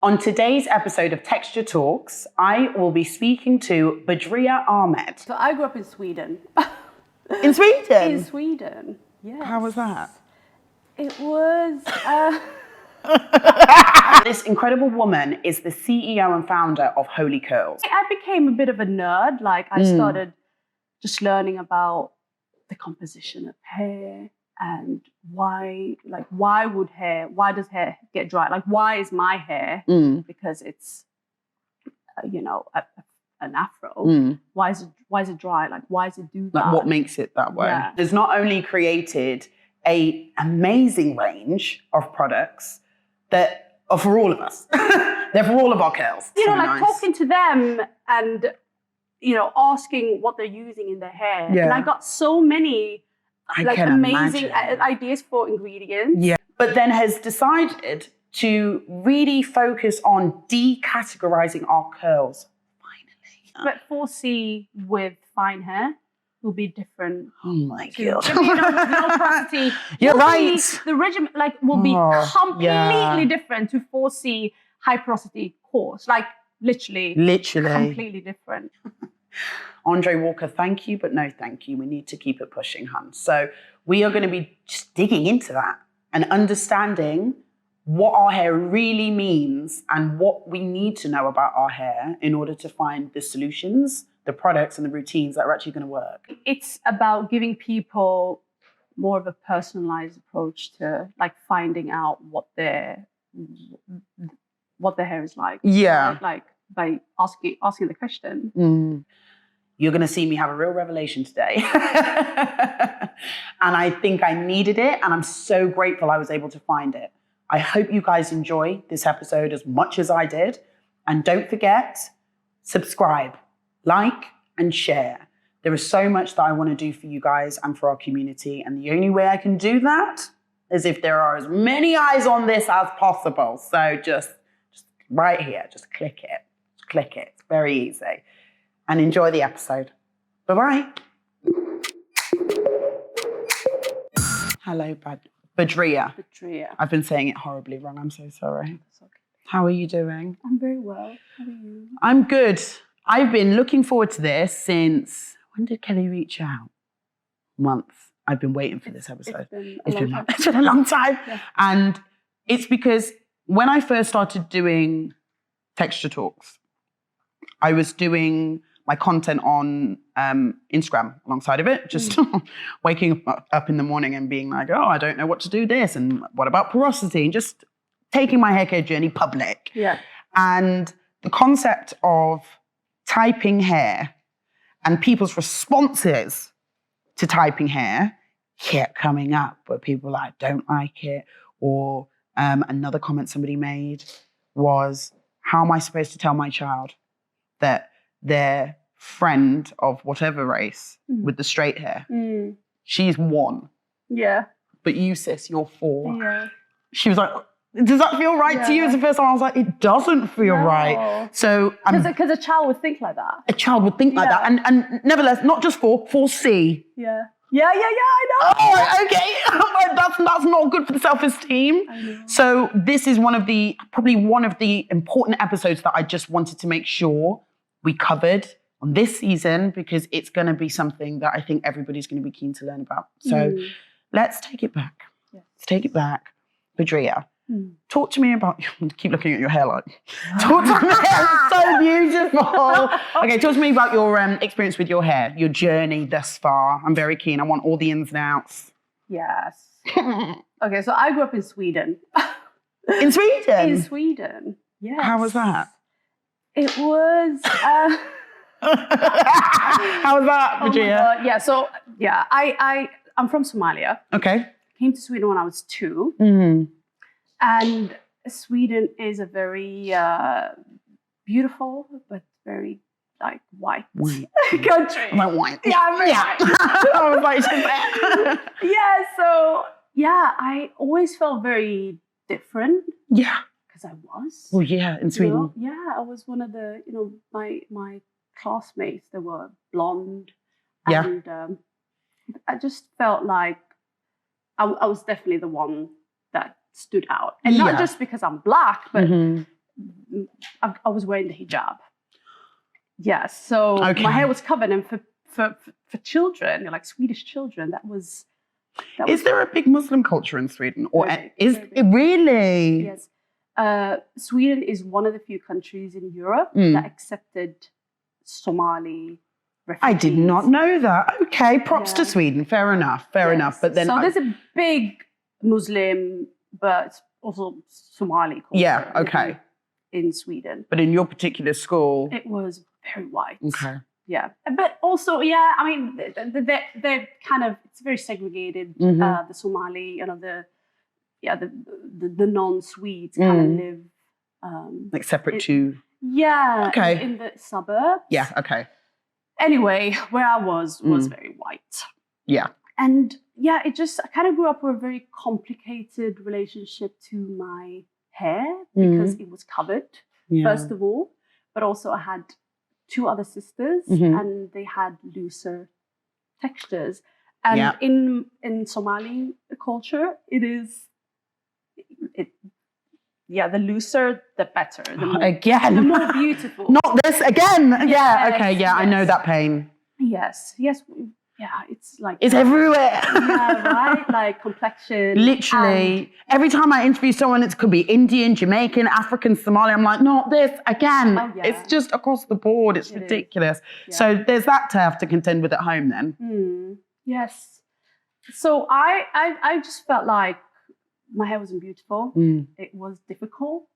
On today's episode of Texture Talks, I will be speaking to Badria Ahmed. So I grew up in Sweden. In Sweden? In Sweden, yes. How was that? It was... This incredible woman is the CEO and founder of Holy Curls. I became a bit of a nerd. Like I started just learning about the composition of hair and why does hair get dry? Like, why is my hair, because it's, an afro, why is it dry? Like, why does it do that? Like, what makes it that way? Yeah. There's not only created an amazing range of products that are for all of us. They're for all of our curls. Talking to them and, asking what they're using in their hair. Yeah. And I got so many amazing ideas for ingredients. Yeah. But then has decided to really focus on de-categorising our curls. Finally. But 4C with fine hair will be different. Oh my God. Low porosity. You're right. The regimen will be completely different to 4C high porosity coarse. Like literally completely different. Andre Walker, thank you, but no thank you. We need to keep it pushing, hun. So we are going to be just digging into that and understanding what our hair really means and what we need to know about our hair in order to find the solutions, the products and the routines that are actually going to work. It's about giving people more of a personalized approach to like finding out what their hair is like. Yeah. Right? Like by asking the question. You're going to see me have a real revelation today. And I think I needed it. And I'm so grateful I was able to find it. I hope you guys enjoy this episode as much as I did. And don't forget, subscribe, like, and share. There is so much that I want to do for you guys and for our community. And the only way I can do that is if there are as many eyes on this as possible. So just right here, just click it. Just click it. It's very easy. And enjoy the episode. Bye-bye. Hello, Badria. Badria. I've been saying it horribly wrong. I'm so sorry. That's okay. How are you doing? I'm very well. How are you? I'm good. I've been looking forward to this since... When did Kelly reach out? Months. I've been waiting for this episode. It's been a long time. Yeah. And it's because when I first started doing Texture Talks, I was doing my content on Instagram alongside of it, just waking up in the morning and being like, oh, I don't know what to do this. And what about porosity? And just taking my hair care journey public. Yeah. And the concept of typing hair and people's responses to typing hair kept coming up where people were like, don't like it. Or another comment somebody made was, how am I supposed to tell my child that their friend of whatever race with the straight hair, she's 1. Yeah. But you, sis, you're 4. Yeah. She was like, does that feel right to you? It's the first time I was like, it doesn't feel right. So because a child would think like that. A child would think like that. And nevertheless, not just 4C. Yeah. Yeah, I know. Oh, okay. That's not good for the self-esteem. I know. So this is probably one of the important episodes that I just wanted to make sure we covered on this season, because it's going to be something that I think everybody's going to be keen to learn about. So let's take it back. Yes. Let's take it back. Badria, talk to me about, keep looking at your hairline. Talk to me, it's so beautiful. Okay, talk to me about your experience with your hair, your journey thus far. I'm very keen. I want all the ins and outs. Yes. Okay, so I grew up in Sweden. In Sweden? In Sweden, yes. How was that? It was... How was that, Badria? Yeah, so, I'm from Somalia. Okay. Came to Sweden when I was 2. And Sweden is a very beautiful, but very white country. Like white. Yeah, I'm very white. I was like, yeah, so I always felt very different. Yeah. Because I was. Well, yeah, in Sweden. Yeah, I was one of the, my classmates, they were blonde. Yeah. And I just felt like I was definitely the one that stood out. And not just because I'm black, but I was wearing the hijab. Yeah, so my hair was covered, and for children, like Swedish children, that was. Is there a big Muslim culture in Sweden, or Very is big. it really? Yes. Sweden is one of the few countries in Europe that accepted Somali refugees. I did not know that. Okay, props to Sweden. Fair enough. Fair enough. But then, so there's a big Muslim, but also Somali culture. Yeah. Okay. In Sweden, but in your particular school, it was very white. Okay. Yeah, but also, yeah, I mean, they're kind of, it's very segregated. The Somali, the non-Swedes kind of live like separate to. Yeah. Okay. In the suburbs. Yeah. Okay. Anyway, where I was very white. Yeah. And yeah, I kind of grew up with a very complicated relationship to my hair because it was covered, first of all, but also I had 2 other sisters and they had looser textures. And in Somali culture, the looser, the better. The more beautiful. Not this again. Yeah. Okay. Yeah. I know that pain. Yes. Yeah, it's like... It's everywhere. Yeah, right? Like complexion. Literally. Every time I interview someone, it could be Indian, Jamaican, African, Somali. I'm like, not this again. Oh, yeah. It's just across the board. It's ridiculous. Yeah. So there's that to have to contend with at home then. Yes. So I just felt like my hair wasn't beautiful. It was difficult.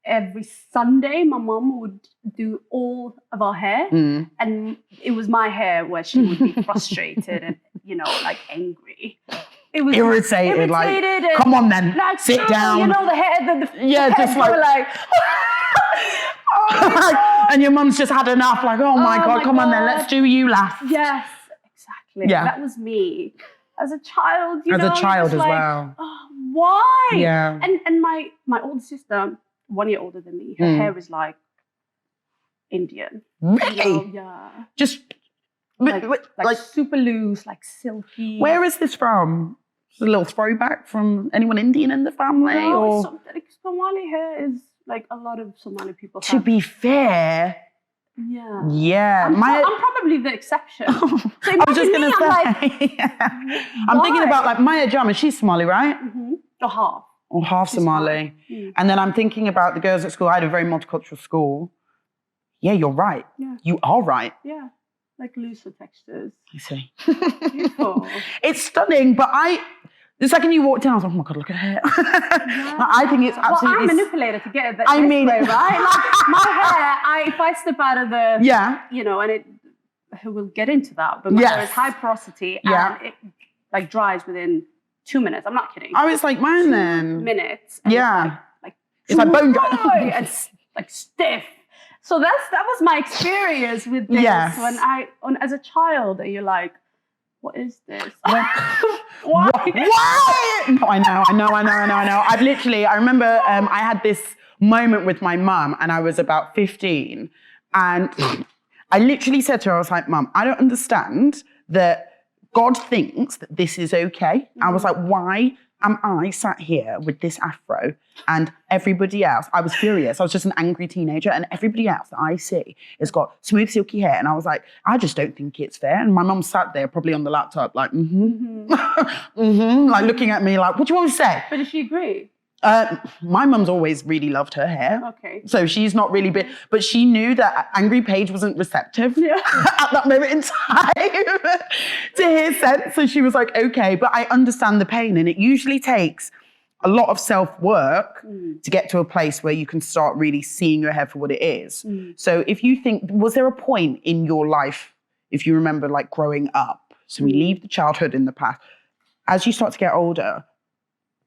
Every Sunday, my mom would do all of our hair, and it was my hair where she would be frustrated and, like angry. It was irritated like, and, come on then, like, sit down. The hair, just like, and your mum's just had enough. Like, oh my God, come on then, let's do you last. Yes, exactly. Yeah, that was me as a child. As a child as like, well. Oh, why? Yeah. And my older sister, 1 year older than me, her hair is like Indian. Really? Yeah. Just like super loose, like silky. Where is this from? Just a little throwback from anyone Indian in the family? No, Somali hair is like a lot of Somali people have. To be fair. Yeah. Yeah. I'm probably the exception. So I was just going to say. I'm thinking about like Maya Jama, she's Somali, right? Or half. Or half Somali. And then I'm thinking about the girls at school. I had a very multicultural school. Yeah, you're right. Yeah. You are right. Yeah. Like looser textures. I see. Beautiful. It's stunning, but the second you walked in, I was like, oh my God, look at her hair. I think it's absolutely... Well, I'm manipulated to get it that way, right? Like my hair, if I step out of the... Yeah. And we'll get into that, but my hair is high porosity and it like dries within 2 minutes. I'm not kidding. Oh, it's like mine then. 2 minutes. Yeah. It's like bone dry. And like stiff. So that was my experience with this. Yes. When as a child, you're like, what is this? Why? Why? No, I know. I remember I had this moment with my mum and I was about 15 and I literally said to her, I was like, Mum, I don't understand that God thinks that this is okay. I was like, why am I sat here with this afro and everybody else? I was furious. I was just an angry teenager and everybody else that I see has got smooth, silky hair. And I was like, I just don't think it's fair. And my mum sat there probably on the laptop like, like looking at me like, what do you want to say? But did she agree? My mum's always really loved her hair. Okay. So she's not really big, but she knew that Angry Paige wasn't receptive at that moment in time to his sense. So she was like, okay, but I understand the pain. And it usually takes a lot of self-work to get to a place where you can start really seeing your hair for what it is. So if you think, was there a point in your life, if you remember like growing up, so we leave the childhood in the past, as you start to get older,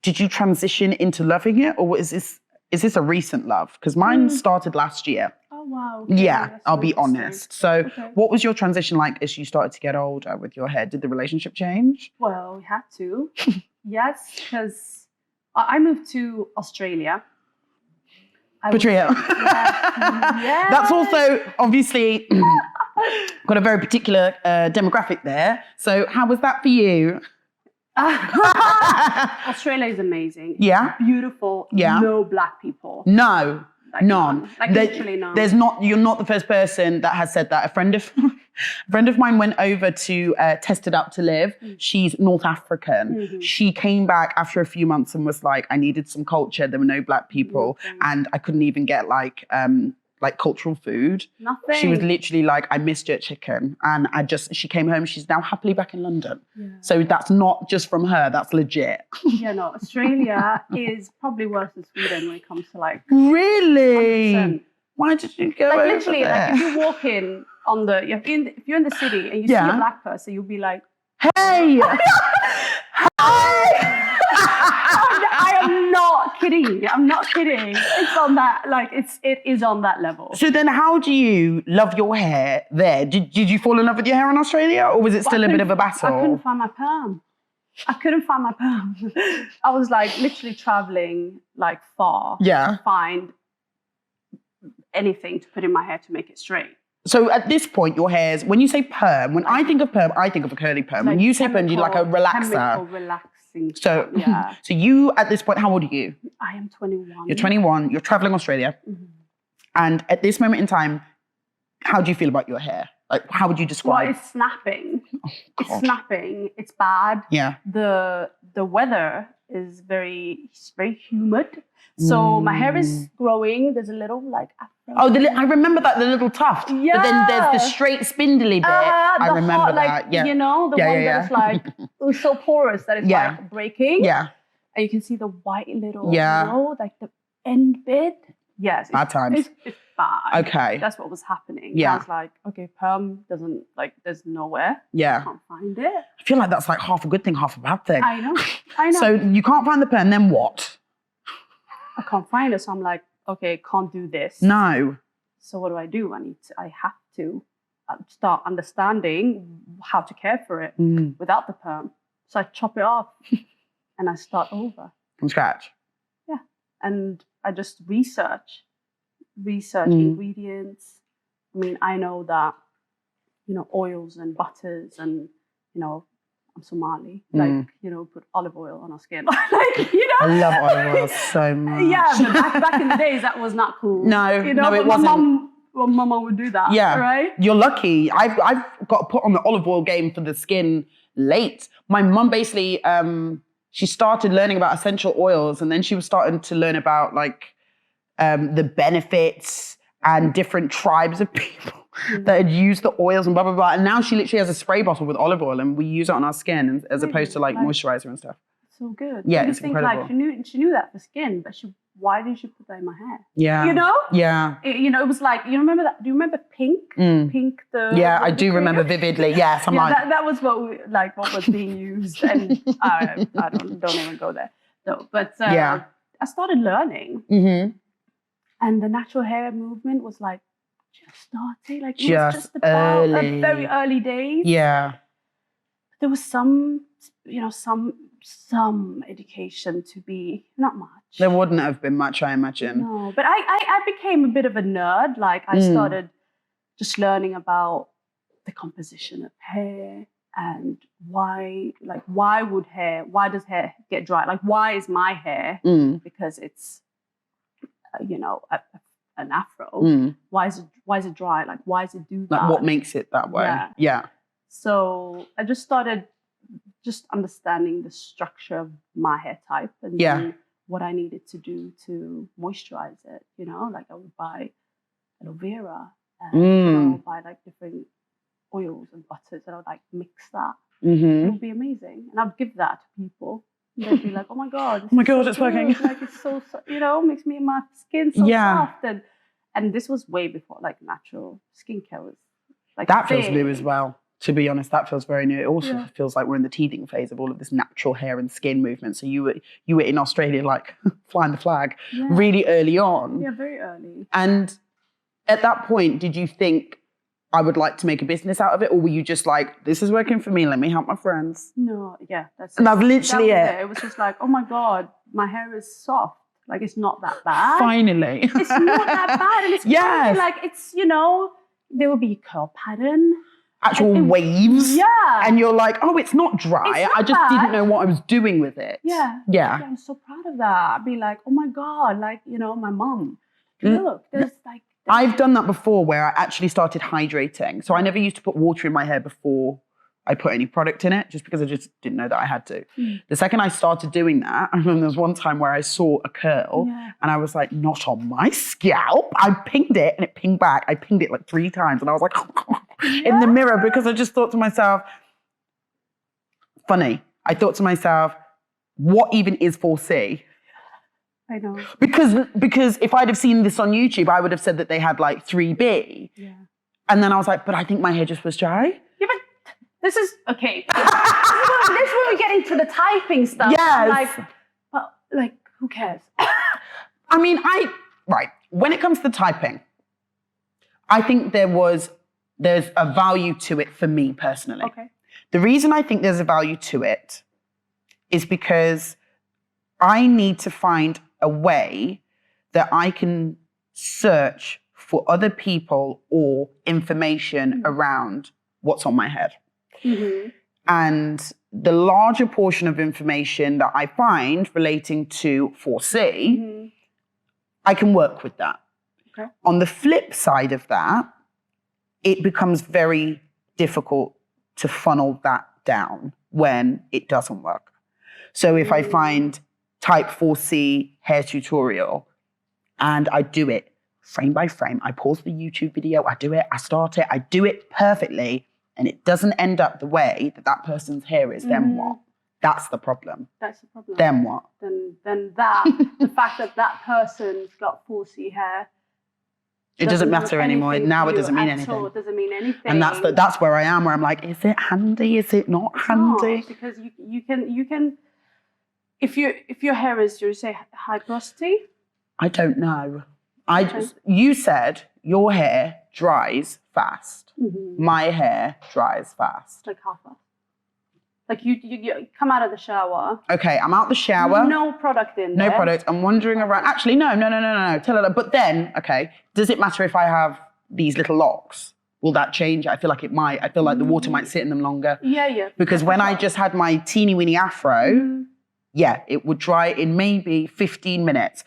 did you transition into loving it, or is this a recent love? Because mine started last year. Oh, wow. Okay. Yeah, I'll be honest. So what was your transition like as you started to get older with your hair? Did the relationship change? Well, we had to. Yes, because I moved to Australia. Badria. Yeah. That's also obviously got a very particular demographic there. So how was that for you? Australia is amazing. Yeah. Beautiful. Yeah. No black people. No. Like None. Like literally none. You're not the first person that has said that. A friend of mine went over to test it out to live. She's North African. She came back after a few months and was like, I needed some culture. There were no black people, and I couldn't even get like cultural food. Nothing. She was literally like, I missed jerk chicken. And she came home, she's now happily back in London. Yeah. So that's not just from her, that's legit. Yeah, no, Australia is probably worse than Sweden when it comes to like... Really? 100%. Why did you go over literally, there? like if you walk in on the... If you're in the city and you see a black person, you'll be like... Hey! I am not kidding. I'm not kidding. It's on that, like, it is on that level. So then how do you love your hair there? Did you fall in love with your hair in Australia, or was it still a bit of a battle? I couldn't find my perm. I was like literally traveling like far to find anything to put in my hair to make it straight. So at this point, your hair's, when you say perm, when I think of perm, I think of a curly perm. Like when you say perm, you like a relaxer. Chemical relaxing. So, yeah. So you, at this point, how old are you? I am 21. You're 21, you're traveling Australia. And at this moment in time, how do you feel about your hair? Like, how would you describe? Well, it's snapping. Oh, it's snapping. It's bad. Yeah. The weather is very humid. So my hair is growing. There's a little like afro. Oh, I remember that, the little tuft. Yeah. But then there's the straight spindly bit. I remember that. Yeah. You know, the one that is like, it was so porous that it's like breaking. Yeah. And you can see the white little, you know, like the end bit. Yes. Bad times. It's bad. Okay. That's what was happening. Yeah. I was like, okay, perm doesn't, like, there's nowhere. Yeah. I can't find it. I feel like that's like half a good thing, half a bad thing. I know. So you can't find the perm, then what? I can't find it. So I'm like, okay, can't do this. No. So what do? I have to start understanding how to care for it without the perm. So I chop it off and I start over. From scratch? Yeah. And I just research ingredients. I mean, I know that, you know, oils and butters and, you know, I'm Somali, like, you know, put olive oil on our skin. Like, you know. I love olive oil so much. Yeah, but back in the days, that was not cool. No, you know, no, it wasn't. My mum would do that. Yeah. Right? You're lucky. I've got put on the olive oil game for the skin late. My mum basically, she started learning about essential oils, and then she was starting to learn about like the benefits and different tribes of people that had used the oils and blah, blah, blah. And now she literally has a spray bottle with olive oil and we use it on our skin as opposed to like moisturizer and stuff. So good. Yeah, you it's think incredible. Like she knew that for skin, but why did she put that in my hair? Yeah. You know? Yeah. You know, it was like, you remember that? Do you remember Pink? Pink, I do remember vividly. Yes, I'm like. That was what was being used. And I don't even go there. No, but I started learning. Mm-hmm. And the natural hair movement was like just starting. Like it was just about very early days. Yeah. There was some education to be, not much. There wouldn't have been much, I imagine. No, but I became a bit of a nerd. Like I started just learning about the composition of hair and why does hair get dry? Like why is my hair, because it's, you know, an afro, why is it dry? Like why does it do that? Like what makes it that way? Yeah. So I just started just understanding the structure of my hair type and then what I needed to do to moisturize it. You know, like I would buy aloe vera and you know, buy like different oils and butters and I would like mix that. It would be amazing. And I'd give that to people. And they'd be like, oh my God, it's working. Like it's so, you know, makes my skin so soft. And this was way before like natural skincare was like that feels new as well. To be honest, that feels very new. It also feels like we're in the teething phase of all of this natural hair and skin movement. So you were in Australia like flying the flag really early on. Yeah, very early. And at that point, did you think I would like to make a business out of it? Or were you just like, this is working for me, let me help my friends? No, that's literally it. It was just like, oh my God, my hair is soft. Like it's not that bad. Finally. It's not that bad. And it's funny, like it's, you know, there will be curl pattern. Actual waves. Yeah. And you're like, oh, it's not dry. I just didn't know what I was doing with it. Yeah. Yeah. I'm so proud of that. I'd be like, oh my God, like, you know, my mom, look, there's like... I've done that before where I actually started hydrating. So I never used to put water in my hair before I put any product in it, just because I just didn't know that I had to. The second I started doing that, I remember there was one time where I saw a curl and I was like, not on my scalp. I pinged it and it pinged back. I pinged it like 3 times and I was like, in the mirror, because I just thought to myself, funny. I thought to myself, what even is 4C? I know. Because if I'd have seen this on YouTube, I would have said that they had like 3B. Yeah. And then I was like, but I think my hair just was dry. Yeah, but this is, okay. this is when we get into the typing stuff. Yes. Like, who cares? I mean, when it comes to typing, I think there's a value to it for me personally. Okay. The reason I think there's a value to it is because I need to find a way that I can search for other people or information around what's on my head. And the larger portion of information that I find relating to 4C, I can work with that. Okay. On the flip side of that, it becomes very difficult to funnel that down when it doesn't work. So if I find type 4C hair tutorial and I do it frame by frame, I pause the YouTube video, I do it, I start it, I do it perfectly, and it doesn't end up the way that person's hair is, then what? That's the problem. That's the problem. Then what? Then that, the fact that person's got 4C hair, it doesn't matter anymore. Now it doesn't mean anything. It doesn't mean anything. And that's where I am, where I'm like, is it handy? Is it not handy? No, because you can if your hair is, you say, high porosity? I don't know. You said your hair dries fast. My hair dries fast. Like how fast? Like you come out of the shower. Okay, I'm out the shower. No product in there. No product. I'm wandering around. Actually, no. Tell her that. But then, okay, does it matter if I have these little locks? Will that change? I feel like it might. I feel like the water might sit in them longer. Yeah. Because when I just had my teeny weeny afro, it would dry in maybe 15 minutes.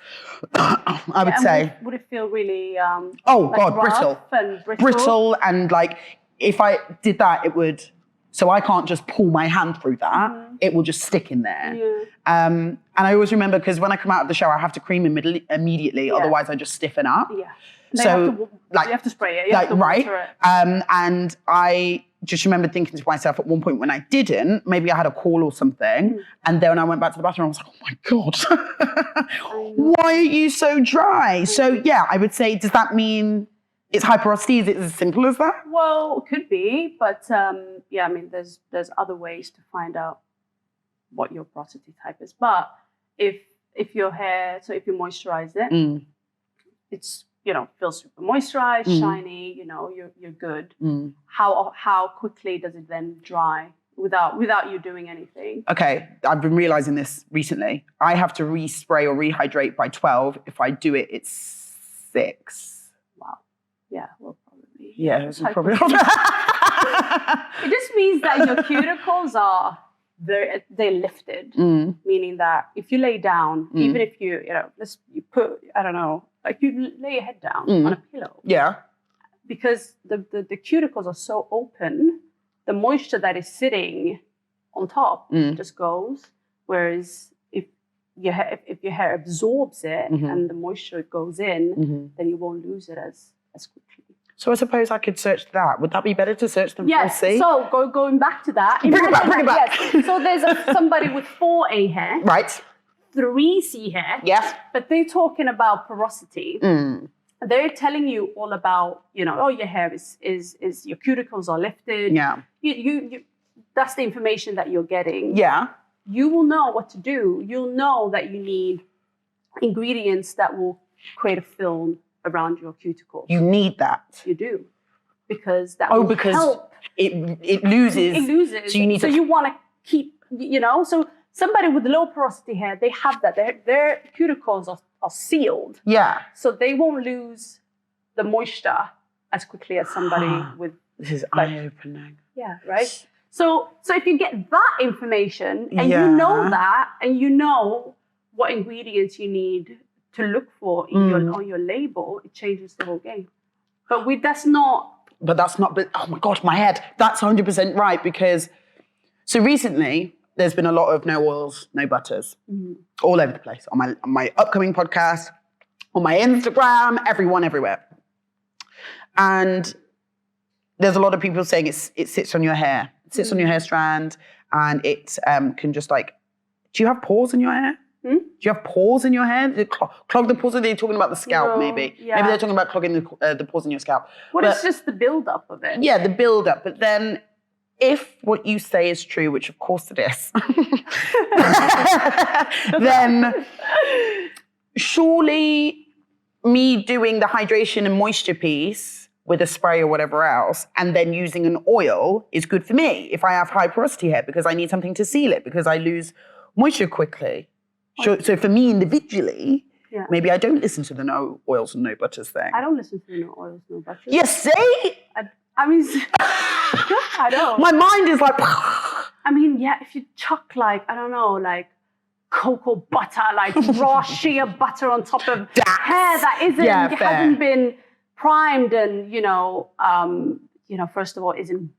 I would say. Would it feel really brittle. Brittle and like if I did that, it would. So I can't just pull my hand through that. It will just stick in there. Yeah. And I always remember, because when I come out of the shower, I have to cream immediately. Otherwise, I just stiffen up. Yeah. So you have to spray it. You have to water it. And I just remember thinking to myself at one point when I didn't, maybe I had a call or something. And then when I went back to the bathroom, I was like, oh my God, why are you so dry? So yeah, I would say, does that mean it's high porosity? Is it as simple as that? Well, it could be, but I mean, there's other ways to find out what your porosity type is. But if your hair, so if you moisturize it, it's feels super moisturized, shiny. You're good. How quickly does it then dry without you doing anything? Okay, I've been realizing this recently. I have to respray or rehydrate by 12. If I do it, it's 6. Yeah, well, probably. Yeah, it's probably. It just means that your cuticles they're lifted, meaning that if you lay down, even if you put, I don't know, like you lay your head down on a pillow. Yeah. Because the cuticles are so open, the moisture that is sitting on top just goes. Whereas if your hair absorbs it and the moisture goes in, then you won't lose it as quickly. So I suppose I could search that. Would that be better to search than 4C? Yes. So going back to that. Bring it back. Yes. So there's somebody with 4A hair. Right. 3C hair. Yes. But they're talking about porosity. They're telling you all about, your hair is your cuticles are lifted. Yeah. You that's the information that you're getting. Yeah. You will know what to do. You'll know that you need ingredients that will create a film around your cuticles. You need that. You do. Because that will help. It loses. It loses. So you need you want to keep, so somebody with low porosity hair, they have that. Their cuticles are sealed. Yeah. So they won't lose the moisture as quickly as somebody with... This is eye-opening. Yeah, right? So if you get that information and you know that and you know what ingredients you need to look for on your label, it changes the whole game. But oh my God, my head. That's 100% right, because so recently there's been a lot of no oils, no butters all over the place on my upcoming podcast, on my Instagram, everywhere. And there's a lot of people saying it sits on your hair. It sits on your hair strand, and it can just like, do you have pores in your hair? Do you have pores in your hair? Does it clog the pores? Or are they talking about the scalp, maybe? Yeah. Maybe they're talking about clogging the pores in your scalp. Well, it's just the build-up of it. Yeah, the build-up. But then if what you say is true, which of course it is, then surely me doing the hydration and moisture piece with a spray or whatever else, and then using an oil is good for me if I have high porosity hair, because I need something to seal it, because I lose moisture quickly. So for me individually, maybe I don't listen to the no oils and no butters thing. I don't listen to the no oils, no butters. Yes, see? I mean, I don't. My mind is like... I mean, yeah, if you chuck like, I don't know, like cocoa butter, like raw shea butter on top of hair that hasn't been primed and, first of all, isn't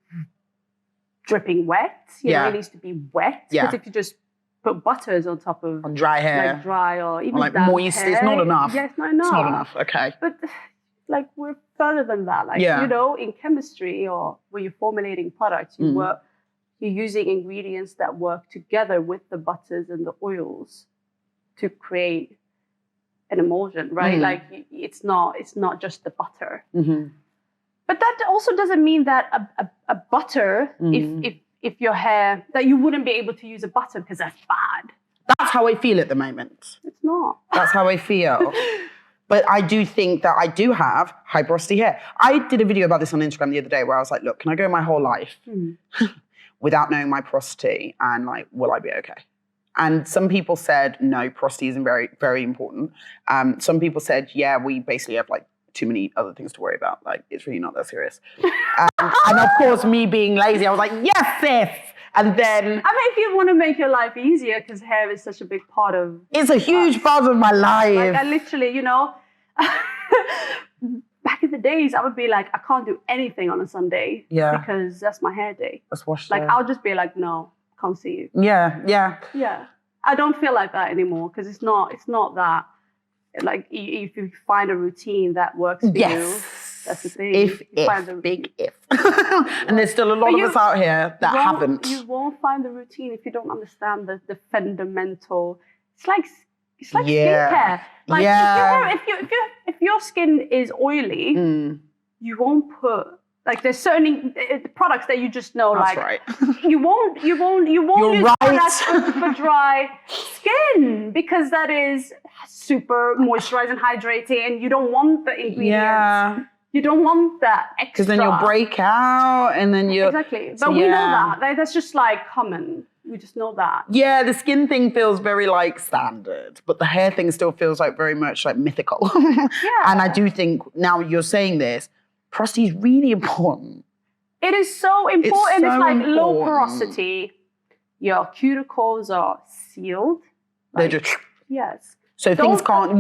dripping wet. It needs to be wet. Because if you just put butters on top of... On dry hair. Like dry or even like moist, hair, it's not enough. Yeah, it's not enough. It's not enough, okay. But like we're further than that. Like, in chemistry or when you're formulating products, you're using ingredients that work together with the butters and the oils to create an emulsion, right? Like it's not just the butter. But that also doesn't mean that a butter, if your hair, that you wouldn't be able to use a butter because that's bad. That's how I feel at the moment. It's not. That's how I feel. But I do think that I do have high porosity hair. I did a video about this on Instagram the other day where I was like, look, can I go my whole life without knowing my porosity, and like, will I be okay? And some people said, no, porosity isn't very, very important. Some people said, yeah, we basically have like too many other things to worry about. Like, it's really not that serious. And of course, me being lazy, I was like, yes, sis. And then... I mean, if you want to make your life easier, because hair is such a big part of... It's a huge part of my life. Like, I literally, back in the days, I would be like, I can't do anything on a Sunday. Yeah. Because that's my hair day. That's wash day. Like, I'll just be like, no, can't see you. Yeah. Yeah. I don't feel like that anymore, because it's not that. Like, if you find a routine that works for you, that's the thing. Big if. And there's still a lot of us out here that haven't. You won't find the routine if you don't understand the fundamental. It's like skincare. Like if your skin is oily, you won't put. Like there's certain products that you just know. That's like right. you won't You're use right. products for dry skin, because that is super moisturizing, hydrating, and you don't want the ingredients. Yeah. You don't want that extra. Because then you'll break out, and then you exactly. But we know that. That's just like common. We just know that. Yeah, the skin thing feels very like standard, but the hair thing still feels like very much like mythical. Yeah. And I do think now you're saying this, porosity is really important. It is so important. It's like important. Low porosity. Your cuticles are sealed. They're just... Yes. So things can't...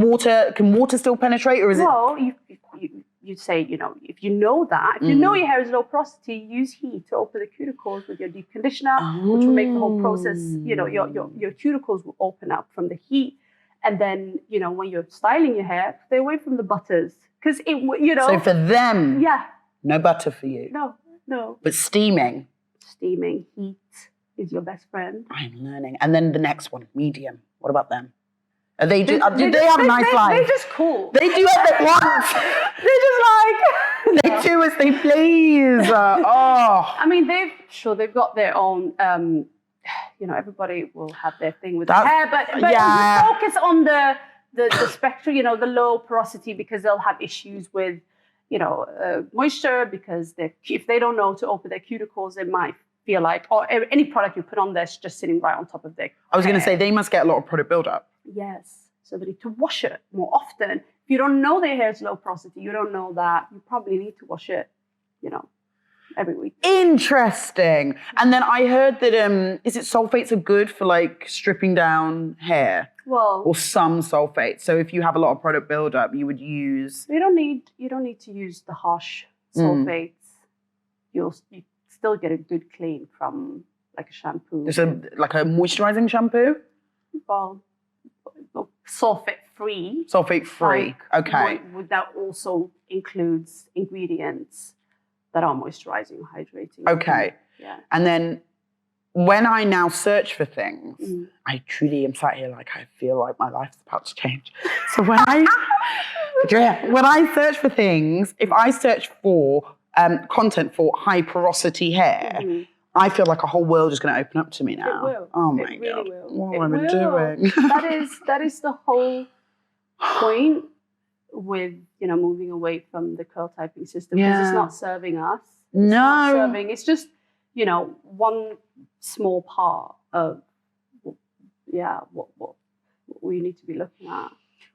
Can water still penetrate, or is it... Well, you'd say, if you know that, if you know your hair is low porosity, use heat to open the cuticles with your deep conditioner, which will make the whole process, your cuticles will open up from the heat. And then, when you're styling your hair, stay away from the butters. Because So for them, yeah, no butter for you. No. But steaming, heat is your best friend. I'm learning. And then the next one, medium. What about them? Are they just, do they have a nice life? They're just cool. They do what they want. They're just like... They do as they please. I mean, they've got their own... everybody will have their thing with their hair, but you focus on the spectrum, the low porosity, because they'll have issues with, moisture, because if they don't know to open their cuticles, they might feel like, or any product you put on there is just sitting right on top of their I was going to say, they must get a lot of product buildup. Yes, so they need to wash it more often. If you don't know their hair is low porosity, you don't know that, you probably need to wash it, every week. Interesting. And then I heard that, is it sulfates are good for like stripping down hair? Well, or some sulfates. So if you have a lot of product buildup, you would use. you don't need to use the harsh sulfates. You still get a good clean from like a shampoo. It's like a moisturizing shampoo. Well, sulfate free. Sulfate free. Like, Okay. That also includes ingredients that are moisturizing or hydrating. Okay. Yeah. And then when I now search for things, I truly am sat here like I feel like my life's about to change. So when I search for things, if I search for content for high porosity hair, I feel like a whole world is going to open up to me now. It will. Oh my it really God. Will. What am I doing? that is the whole point with moving away from the curl typing system, because it's not serving us. It's not serving. It's just one small part of what we need to be looking at.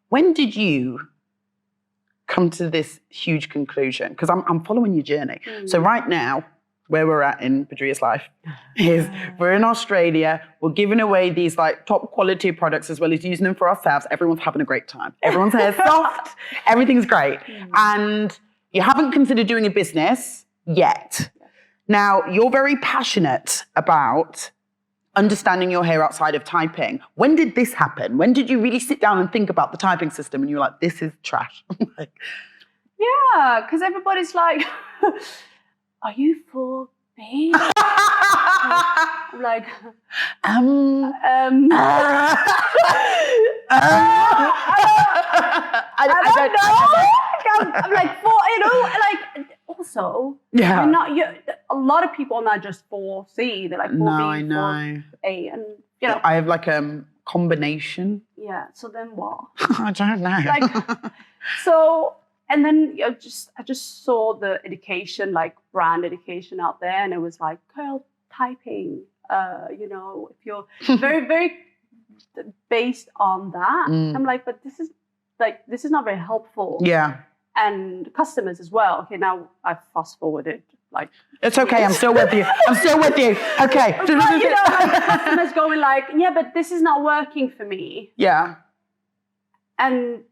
When did you come to this huge conclusion? Because I'm following your journey. So right now, where we're at in Badria's life is we're in Australia. We're giving away these like top quality products as well as using them for ourselves. Everyone's having a great time. Everyone's hair's soft. Everything's great. And you haven't considered doing a business yet. Now, you're very passionate about understanding your hair outside of typing. When did this happen? When did you really sit down and think about the typing system and you're like, this is trash? Yeah, because everybody's like, are you for me? I'm like, I'm like, also, yeah. A lot of people are not just 4C, they're like 4B, No, I know. 4A, and I have like a combination. Yeah, so then what? I don't know. And then I just saw the education, like brand education out there, and it was like curl typing. If you're very, very based on that, I'm like, but this is not very helpful. Yeah. And customers as well. Okay, now I fast forwarded. Like, it's okay. I'm still with you. Okay. But, customers going like, yeah, but this is not working for me. Yeah. And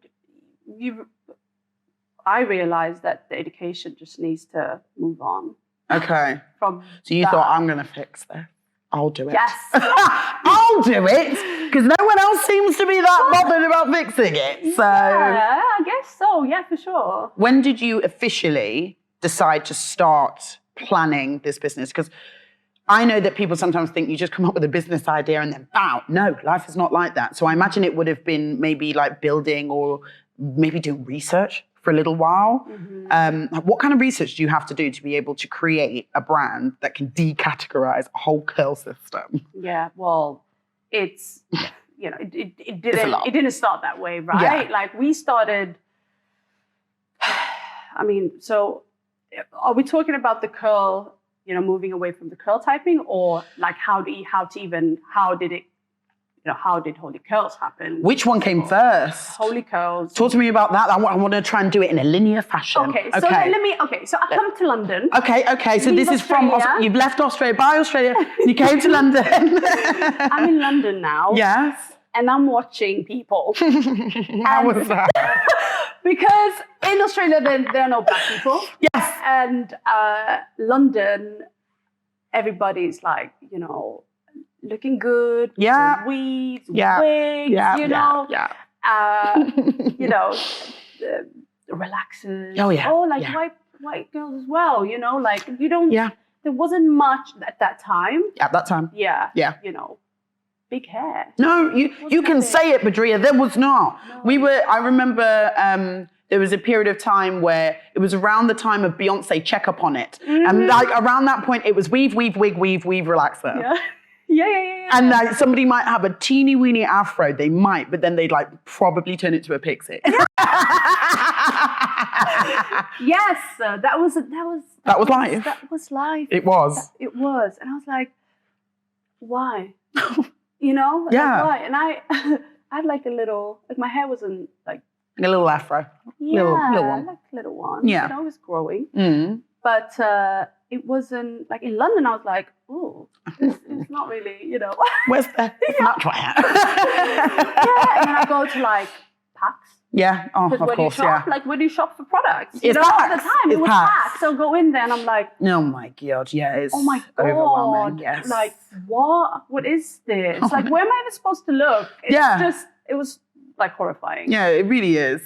I realized that the education just needs to move on. Okay. So you thought, I'm going to fix this. I'll do it. Yes. I'll do it, because no one else seems to be that bothered about fixing it. So yeah, I guess so. Yeah, for sure. When did you officially decide to start planning this business? Because I know that people sometimes think you just come up with a business idea and then, wow, no, life is not like that. So I imagine it would have been maybe like building or maybe doing research for a little while. What kind of research do you have to do to be able to create a brand that can de-categorize a whole curl system? Yeah, well, it's, it didn't start that way, right? Yeah. Like we started, so are we talking about the curl, moving away from the curl typing, or like how did Holy Curls happen? Which one came first? Holy Curls. Talk to me about that. I want to try and do it in a linear fashion. Okay, so so I come to London. Okay, so this is from, you've left Australia, bye Australia, you came to London. I'm in London now. Yes. And I'm watching people. How was that? Because in Australia, there are no black people. Yes. And London, everybody's like, looking good, weaves, wigs, relaxers. Oh yeah. White girls as well, there wasn't much at that time. At that time. Yeah. Big hair. No, you can say it, Badria, there was not. No. I remember there was a period of time where it was around the time of Beyonce Check Up On It. And like around that point, it was weave, wig, weave, relaxer. Yeah. And like somebody might have a teeny weeny afro, they might, but then they'd like probably turn it to a pixie. Yes, that was life. That was life. It was. It was. And I was like, why? Yeah. Why? And I had like a little, like my hair wasn't like a little afro. Yeah, little one. like a little one. Yeah. It was growing. Mm. But it wasn't like in London. I was like, oh, it's not really, you know. Where's the natural hair? Yeah, and then I go to like Packs. Yeah, of Because when course, you shop, yeah. like when you shop for products, It's all the Packs. time It's it was Packs. Packs. So go in there and I'm like, Oh my God, yeah, it's oh my overwhelming. God, Yes. like what is this? Like where am I even supposed to look? It's it was like horrifying. Yeah, it really is.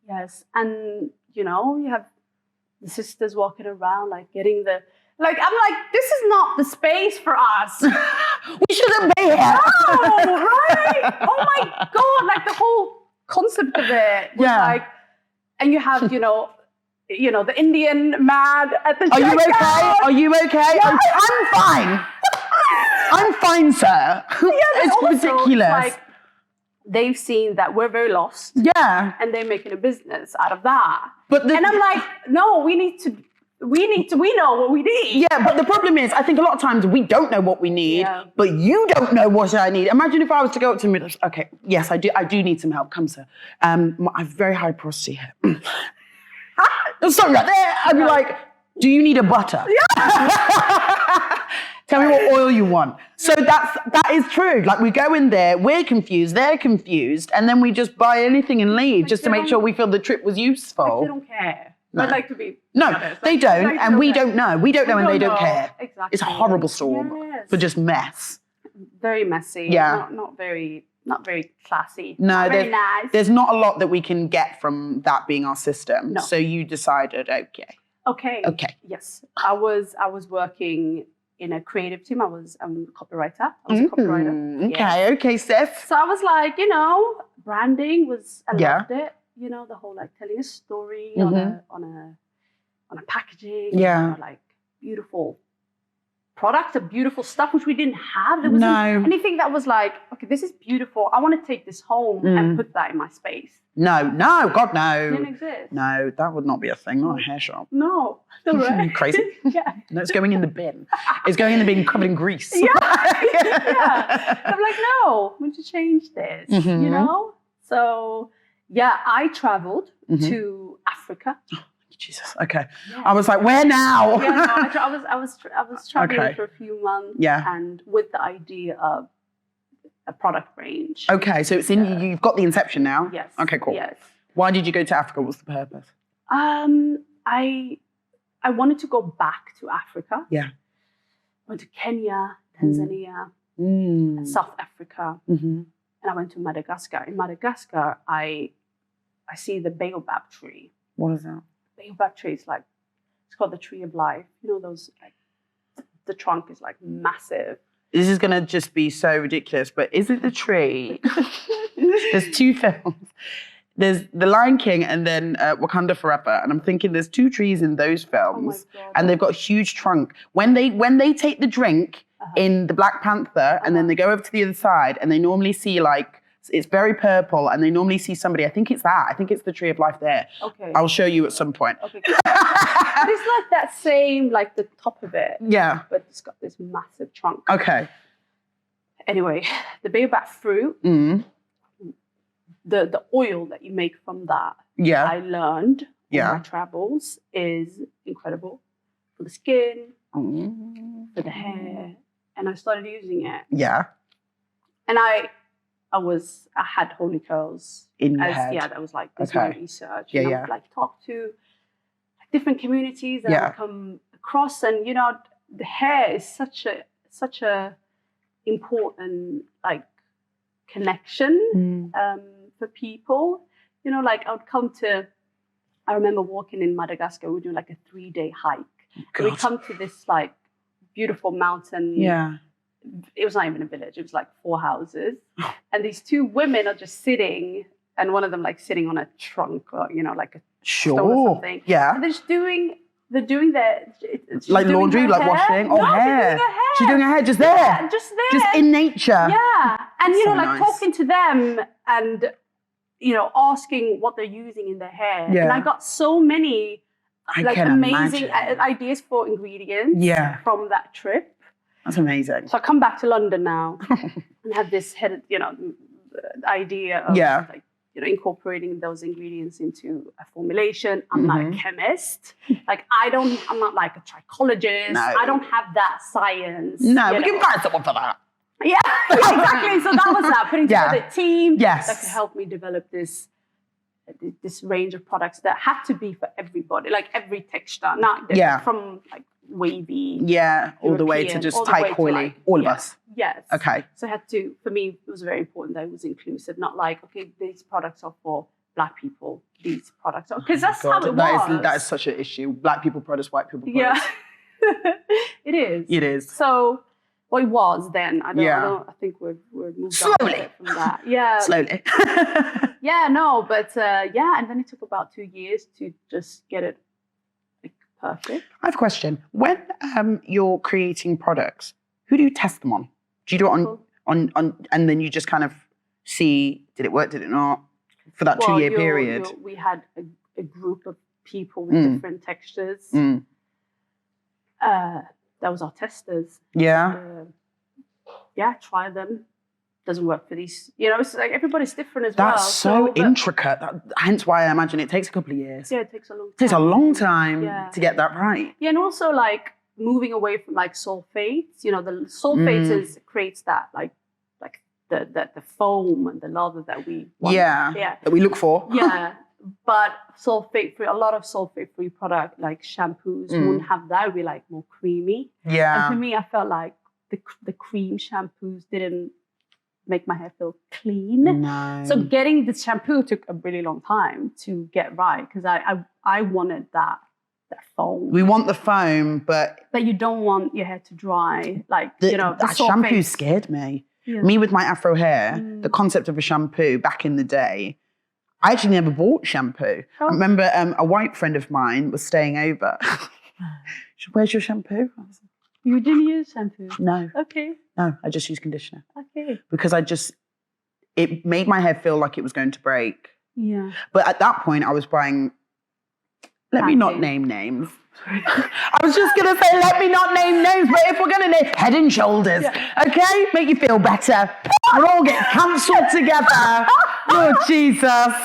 Yes, and you know, you have the sisters walking around, like getting the, like, I'm like, this is not the space for us. We shouldn't be here. No, right? Oh my God, like the whole concept of it was like, and you have, you know, the Indian man at the Are you okay? checkout. Are you okay? Yeah. I'm fine. I'm fine, sir. Yeah, It's also, ridiculous. Like, they've seen that we're very lost. Yeah. And they're making a business out of that. But and I'm like, no, we know what we need. Yeah, but the problem is, I think a lot of times we don't know what we need, Yeah. but you don't know what I need. Imagine if I was to go up to him and, okay, yes, I do need some help. Come, sir. I have very high porosity here. Sorry, right there. I'd be like, do you need a butter? Yeah. Tell me what oil you want. So that is true. Like we go in there, we're confused, they're confused, and then we just buy anything and leave just to make sure we feel the trip was useful. Like they don't care. No. I'd like to be honest. They don't, and we don't know. We don't know and they don't care. Exactly. It's a horrible storm for just mess. Very messy. Yeah. Not very classy. No, not very nice. There's not a lot that we can get from that being our system. No. So you decided, okay. Okay. Yes. I was working in a creative team. I'm a copywriter. I was a copywriter. Okay, Steph. So I was like, branding I loved it. The whole like telling a story on a packaging. Yeah. Like beautiful products, beautiful stuff which we didn't have. There wasn't anything that was like, okay, this is beautiful. I want to take this home and put that in my space. No, God, no. It didn't exist. No, that would not be a thing. Not a hair shop. No. Are you crazy? Yeah. No, it's going in the bin. It's going in the bin covered in grease. Yeah. I'm like, no, we need to change this, So, yeah, I traveled to Africa. Jesus. Okay. Yeah. I was like, where now? Yeah, no, I was traveling for a few months. Yeah. And with the idea of a product range. Okay, so it's you've got the inception now. Yes. Okay, cool. Yes. Why did you go to Africa? What's the purpose? I wanted to go back to Africa. Yeah. Went to Kenya, Tanzania, South Africa, and I went to Madagascar. In Madagascar, I see the baobab tree. What is that? Baobab tree is like, it's called the tree of life. Those, like, the trunk is like massive. This is going to just be so ridiculous, but is it the tree? There's two films. There's The Lion King and then Wakanda Forever. And I'm thinking there's two trees in those films. Oh my God. And they've got a huge trunk. When they take the drink in the Black Panther and then they go over to the other side and they normally see like, it's very purple and they normally see somebody. I think it's the tree of life there. Okay. I'll show you at some point. Okay. But it's like that same, like the top of it. Yeah. But it's got this massive trunk. Okay. Anyway, the baobab fruit, the oil that you make from that, I learned on my travels is incredible for the skin, for the hair, and I started using it. Yeah. And I had holy curls in your head. Yeah, that was like this my research. Yeah, and I would like talk to different communities that I would come across, and the hair is such a important like connection for people. Like I remember walking in Madagascar. We would do like a 3-day hike. God. We come to this like beautiful mountain. Yeah. It was not even a village. It was like 4 houses. And these 2 women are just sitting, and one of them like sitting on a trunk or, like a stone or something. Yeah. And they're doing their... Like laundry, like washing? No, hair. She's doing her hair. She's doing her hair just there. Yeah, just there. Just in nature. Yeah. And, So like nice. talking to them and, asking what they're using in their hair. Yeah. And I got so many like can amazing imagine. ideas for ingredients from that trip. That's amazing. So I come back to London now and have this idea of like incorporating those ingredients into a formulation. I'm not a chemist. Like I'm not like a trichologist. No. I don't have that science. No, we can find someone for that. Yeah, exactly. So that was that, putting together a team Yes. that could help me develop this range of products that had to be for everybody, like every texture, not from like wavy. Yeah, all the way to European, just all the tight way to, coily. like, All of us. Yes. Okay. So for me, it was very important that it was inclusive, not like, okay, these products are for Black people, these products are, because that's how it was. That is such an issue. Black people products, white people products. Yeah. It is. It is. So, well, it was then. I think we're moved Slowly. on a bit from that. Yeah. Slowly. Yeah, no, but and then it took about 2 years to just get it like, perfect. I have a question. When you're creating products, who do you test them on? Do you do it on and then you just kind of see, did it work, did it not? For that 2 year period. We had a group of people with different textures. That was our testers. Yeah. Try them. Doesn't work for these. It's like everybody's different as well. That's so intricate. Hence why I imagine it takes a couple of years. Yeah, it takes a long time. It takes a long time to get that right. Yeah, and also like moving away from like sulfates. The sulfates creates that like the foam and the lather that we want. Yeah. That we look for. Yeah. But sulfate-free, a lot of sulfate-free product like shampoos wouldn't have that. It would be like more creamy. Yeah. And for me, I felt like the cream shampoos didn't make my hair feel clean. No. So getting the shampoo took a really long time to get right because I wanted that foam. We want the foam, but you don't want your hair to dry. Like the shampoo scared me. Yeah. Me with my afro hair, the concept of a shampoo back in the day. I actually never bought shampoo. I remember a white friend of mine was staying over. Where's your shampoo? I was like, you didn't use shampoo? No. Okay. No, I just used conditioner. Okay. Because it made my hair feel like it was going to break. Yeah. But at that point, I was buying, let me not name names. I was just going to say, let me not name names, but if we're going to name Head and Shoulders, okay? Make you feel better. We'll all get cancelled together. Lord Jesus.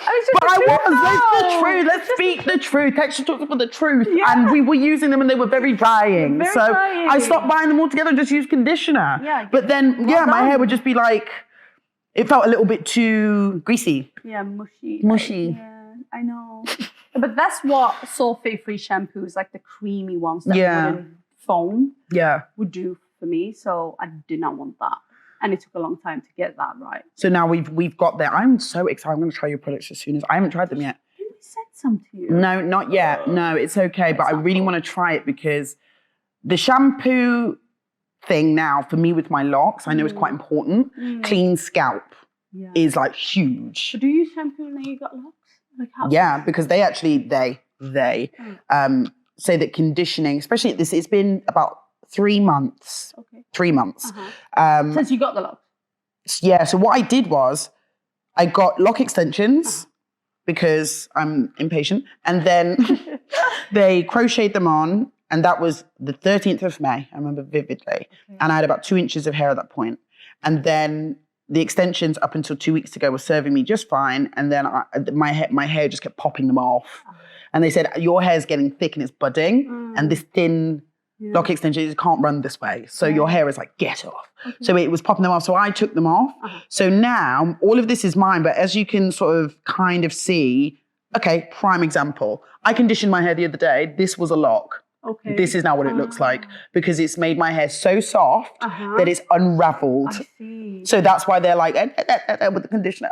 It's the truth. Let's speak the truth. Texture talks about the truth. Yeah. And we were using them and they were very drying. I stopped buying them all together and just used conditioner. Yeah. But then, my hair would just be like, it felt a little bit too greasy. Yeah, mushy. Yeah, I know. But that's what sulfate-free shampoos, like the creamy ones that wouldn't foam, would do for me. So I did not want that. And it took a long time to get that right. So now we've got there. I'm so excited. I'm going to try your products as soon as I haven't tried them yet. Didn't we send some to you? No, not yet. No, it's okay. But I really want to try it because the shampoo thing now for me with my locks, I know is quite important. Clean scalp is like huge. So do you use shampoo when you got locks? Like how? Yeah, because they say that conditioning, especially this, it's been about 3 months. Okay. 3 months. Since you got the locks? Yeah, so what I did was I got lock extensions because I'm impatient. And then they crocheted them on. And that was the 13th of May. I remember vividly. Okay. And I had about 2 inches of hair at that point. And then the extensions up until 2 weeks ago were serving me just fine. And then my hair just kept popping them off. And they said, your hair's getting thick and it's budding. And this thin lock extension, it can't run this way. So your hair is like, get off. Okay. So it was popping them off. So I took them off. So now all of this is mine. But as you can sort of kind of see, okay, prime example. I conditioned my hair the other day. This was a lock. Okay. This is now what it looks like because it's made my hair so soft that it's unraveled. I see. So that's why they're like, with the conditioner.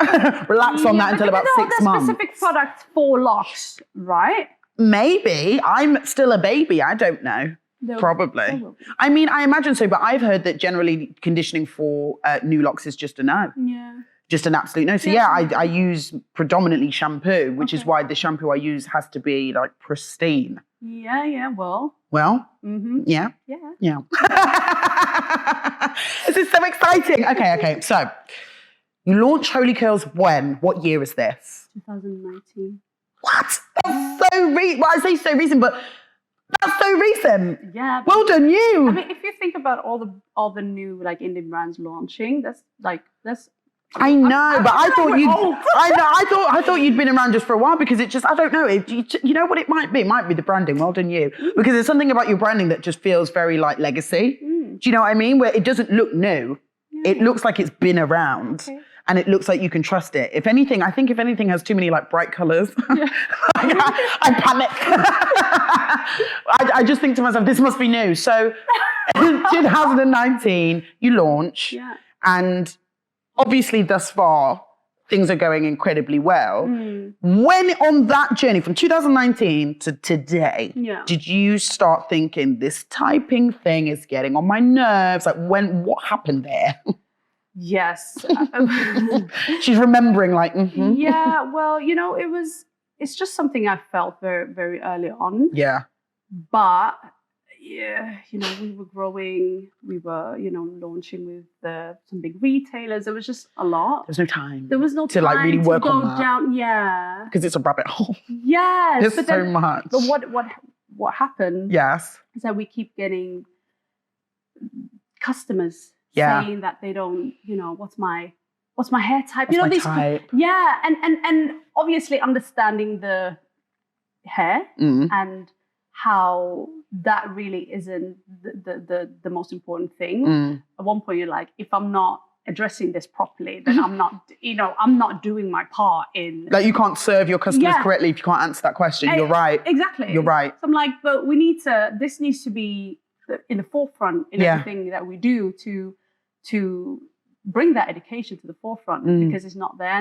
Relax on that until about 6 months. Specific products for locks, right? Maybe. I'm still a baby. I don't know. Probably. I mean, I imagine so, but I've heard that generally conditioning for new locks is just a no. Yeah. Just an absolute no. So I use predominantly shampoo, which is why the shampoo I use has to be like pristine. Yeah, well. Yeah. This is so exciting. Okay. So you launched Holy Curls when? What year is this? 2019. What? That's so recent. Well, I say so recent, but that's so recent. Yeah. Well done, you. I mean, if you think about all the new like indie brands launching, that's I know, but I thought you'd. old. I thought you'd been around just for a while because it just. I don't know. You know what it might be? It might be the branding. Well done, you. Because there's something about your branding that just feels very like legacy. Do you know what I mean? Where it doesn't look new. Yeah. It looks like it's been around. Okay. And it looks like you can trust it. If anything, I think if anything has too many like bright colors, yeah. I panic. I just think to myself, this must be new. So 2019, you launch, and obviously thus far, things are going incredibly well. When on that journey from 2019 to today, did you start thinking this typing thing is getting on my nerves? Like what happened there? Yes. She's remembering like, Yeah, well, it's just something I felt very, very early on. Yeah. But, yeah, we were growing, we were, launching with some big retailers. There was just a lot. There's no time. There was no to time like really work to go on that. down. Yeah. Because it's a rabbit hole. Yes. There's but so much. But what happened? Yes. Is that we keep getting customers saying that they don't, what's my hair type? What's my type? Yeah, and obviously understanding the hair and how that really isn't the most important thing. At one point, you're like, if I'm not addressing this properly, then I'm not doing my part in. Like you can't serve your customers correctly if you can't answer that question. You're right. Exactly. You're right. So I'm like, but this needs to be in the forefront in everything that we do to bring that education to the forefront because it's not there,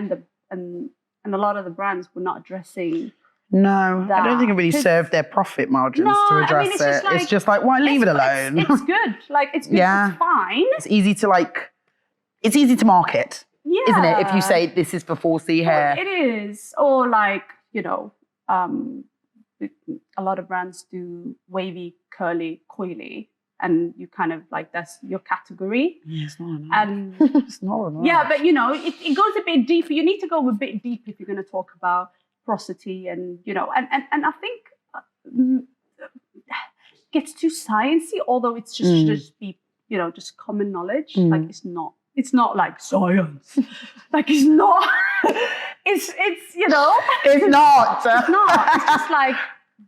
and a lot of the brands were not addressing. No, I don't think it really served their profit margins to address it. It's just like, why leave it alone? It's good. Like it's good. Yeah. It's fine. It's easy to market, isn't it? If you say this is for 4C hair, it is. Or like a lot of brands do wavy, curly, coily. And you kind of like, that's your category. Yeah, it's not enough. And it's not enough. Yeah, but it goes a bit deeper. You need to go a bit deep if you're going to talk about porosity and I think gets too sciencey, although it's just be just common knowledge. Like it's not like science. Like it's not. It's It's not. It's not. It's just like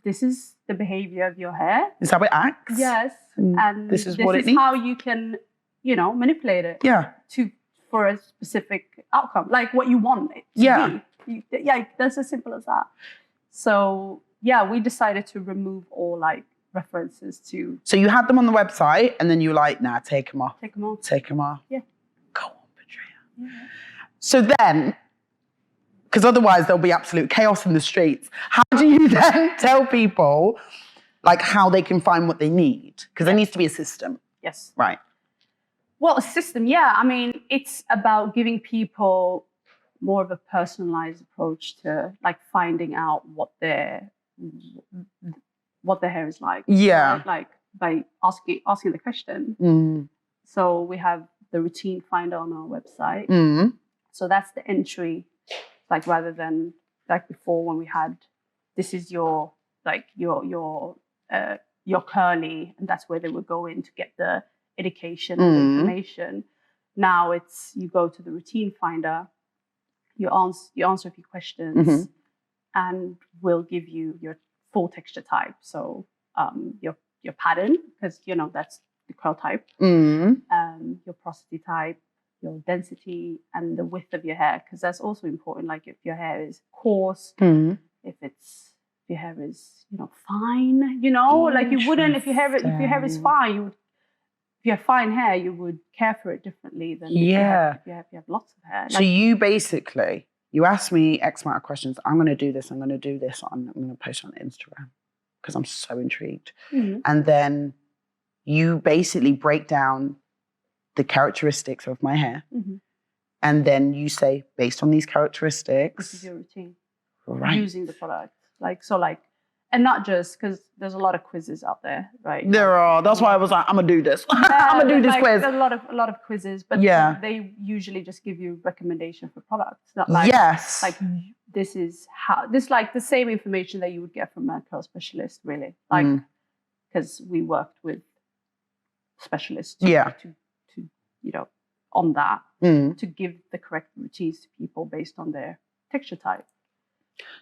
this is the behavior of your hair. Is how it acts. Yes. And this is what it needs. How you can, manipulate it. Yeah. For a specific outcome, like what you want it to be. That's as simple as that. So we decided to remove all like references to. So you had them on the website, and then you were like, nah, take them off. Take them off. Take them off. Yeah. Go on, Badria. Yeah. So then, because otherwise there'll be absolute chaos in the streets. How do you then tell people like how they can find what they need? Because there needs to be a system. Yes. Right. Well, a system, I mean, it's about giving people more of a personalized approach to like finding out what their hair is like. Yeah. Right? Like by asking the question. So we have the routine finder on our website. So that's the entry. Like rather than like before when we had, this is your curly, and that's where they would go in to get the education and information. Now it's you go to the routine finder, you answer a few questions, and we'll give you your full texture type. So your pattern, because that's the curl type, your porosity type, your density, and the width of your hair, because that's also important. Like if your hair is coarse, if your hair is fine, like you wouldn't if your hair is fine, if you have fine hair, you would care for it differently than if you have lots of hair. So you asked me X amount of questions. I'm going to do this. I'm going to do this. I'm going to post on Instagram because I'm so intrigued. And then you basically break down the characteristics of my hair. And then you say, based on these characteristics. This is your routine. Right. Using the product. And not just because there's a lot of quizzes out there, right? There are. That's why I was like, I'm gonna do this. I'm gonna do this quiz. There's a lot of quizzes, but they usually just give you recommendation for products. Not like like this is like the same information that you would get from a curl specialist, really. Like because we worked with specialists to on that Mm. to give the correct routines to people based on their texture type.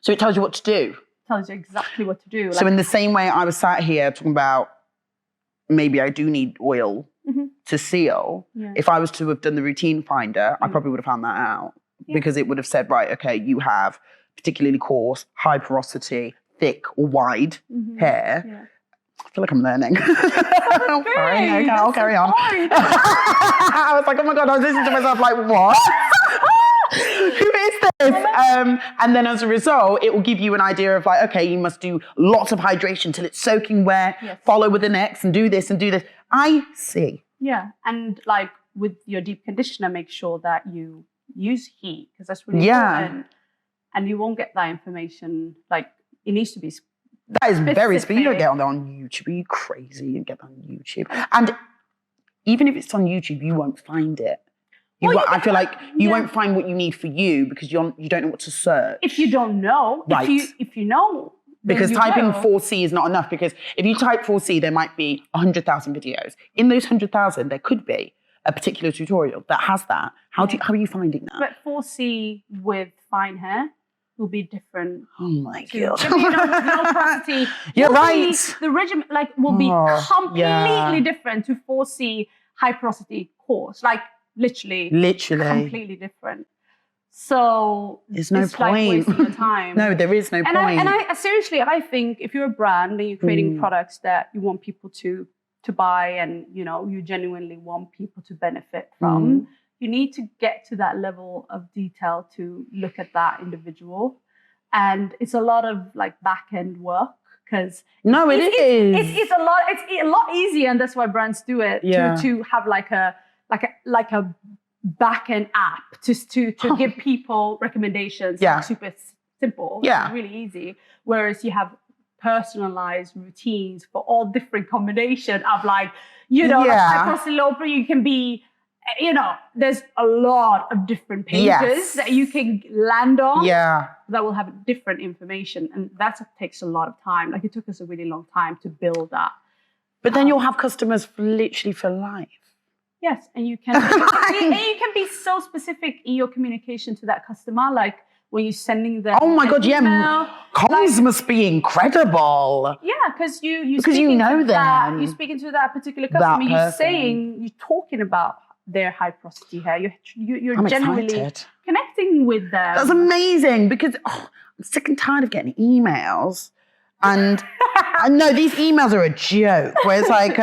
So it tells you what to do. Tells you exactly what to do. So in the same way I was sat here talking about maybe I do need oil to seal. Yeah. If I was to have done the routine finder, I probably would have found that out because it would have said, right, okay, you have particularly coarse, high porosity, thick or wide hair. Yeah. I feel like I'm learning. I'm sorry, okay, I'll carry on. I was like, oh my God, I was listening to myself like, what? Who is this? And then as a result, it will give you an idea of like, okay, you must do lots of hydration till it's soaking wet, follow with the next and do this and do this. I see. Yeah. And like with your deep conditioner, make sure that you use heat because that's really important. And you won't get that information. Like it needs to be that is very specific. You don't get on there on YouTube. Are you crazy? You get on YouTube. And even if it's on YouTube, you won't find it. I feel like you won't find what you need for you because you don't know what to search. If you don't know, right. if you know. Because typing 4C is not enough because if you type 4C, there might be 100,000 videos. In those 100,000, there could be a particular tutorial that has that. How are you finding that? But 4C with fine hair will be different. Oh my God. No porosity. You're right. The regimen will be completely different to 4C high porosity coarse. Like literally completely different. So there's no point. Like wasting your time. No, there is no point. I seriously, I think if you're a brand and you're creating products that you want people to buy and you genuinely want people to benefit from, you need to get to that level of detail to look at that individual. And it's a lot of like back end work because it's a lot easier, and that's why brands do it to have like a back end app just to give people recommendations. Like super simple. It's really easy. Whereas you have personalized routines for all different combination of like high low, you can be, there's a lot of different pages that you can land on that will have different information. And that takes a lot of time. Like it took us a really long time to build that. But then you'll have customers literally for life. Yes, and you can be so specific in your communication to that customer, like when you're sending them. Oh my God, email, comms must be incredible. Yeah, because you know them. You're speaking to that particular customer. You're talking about their high porosity hair. You're genuinely connecting with them. That's amazing because I'm sick and tired of getting emails. And I know these emails are a joke where it's like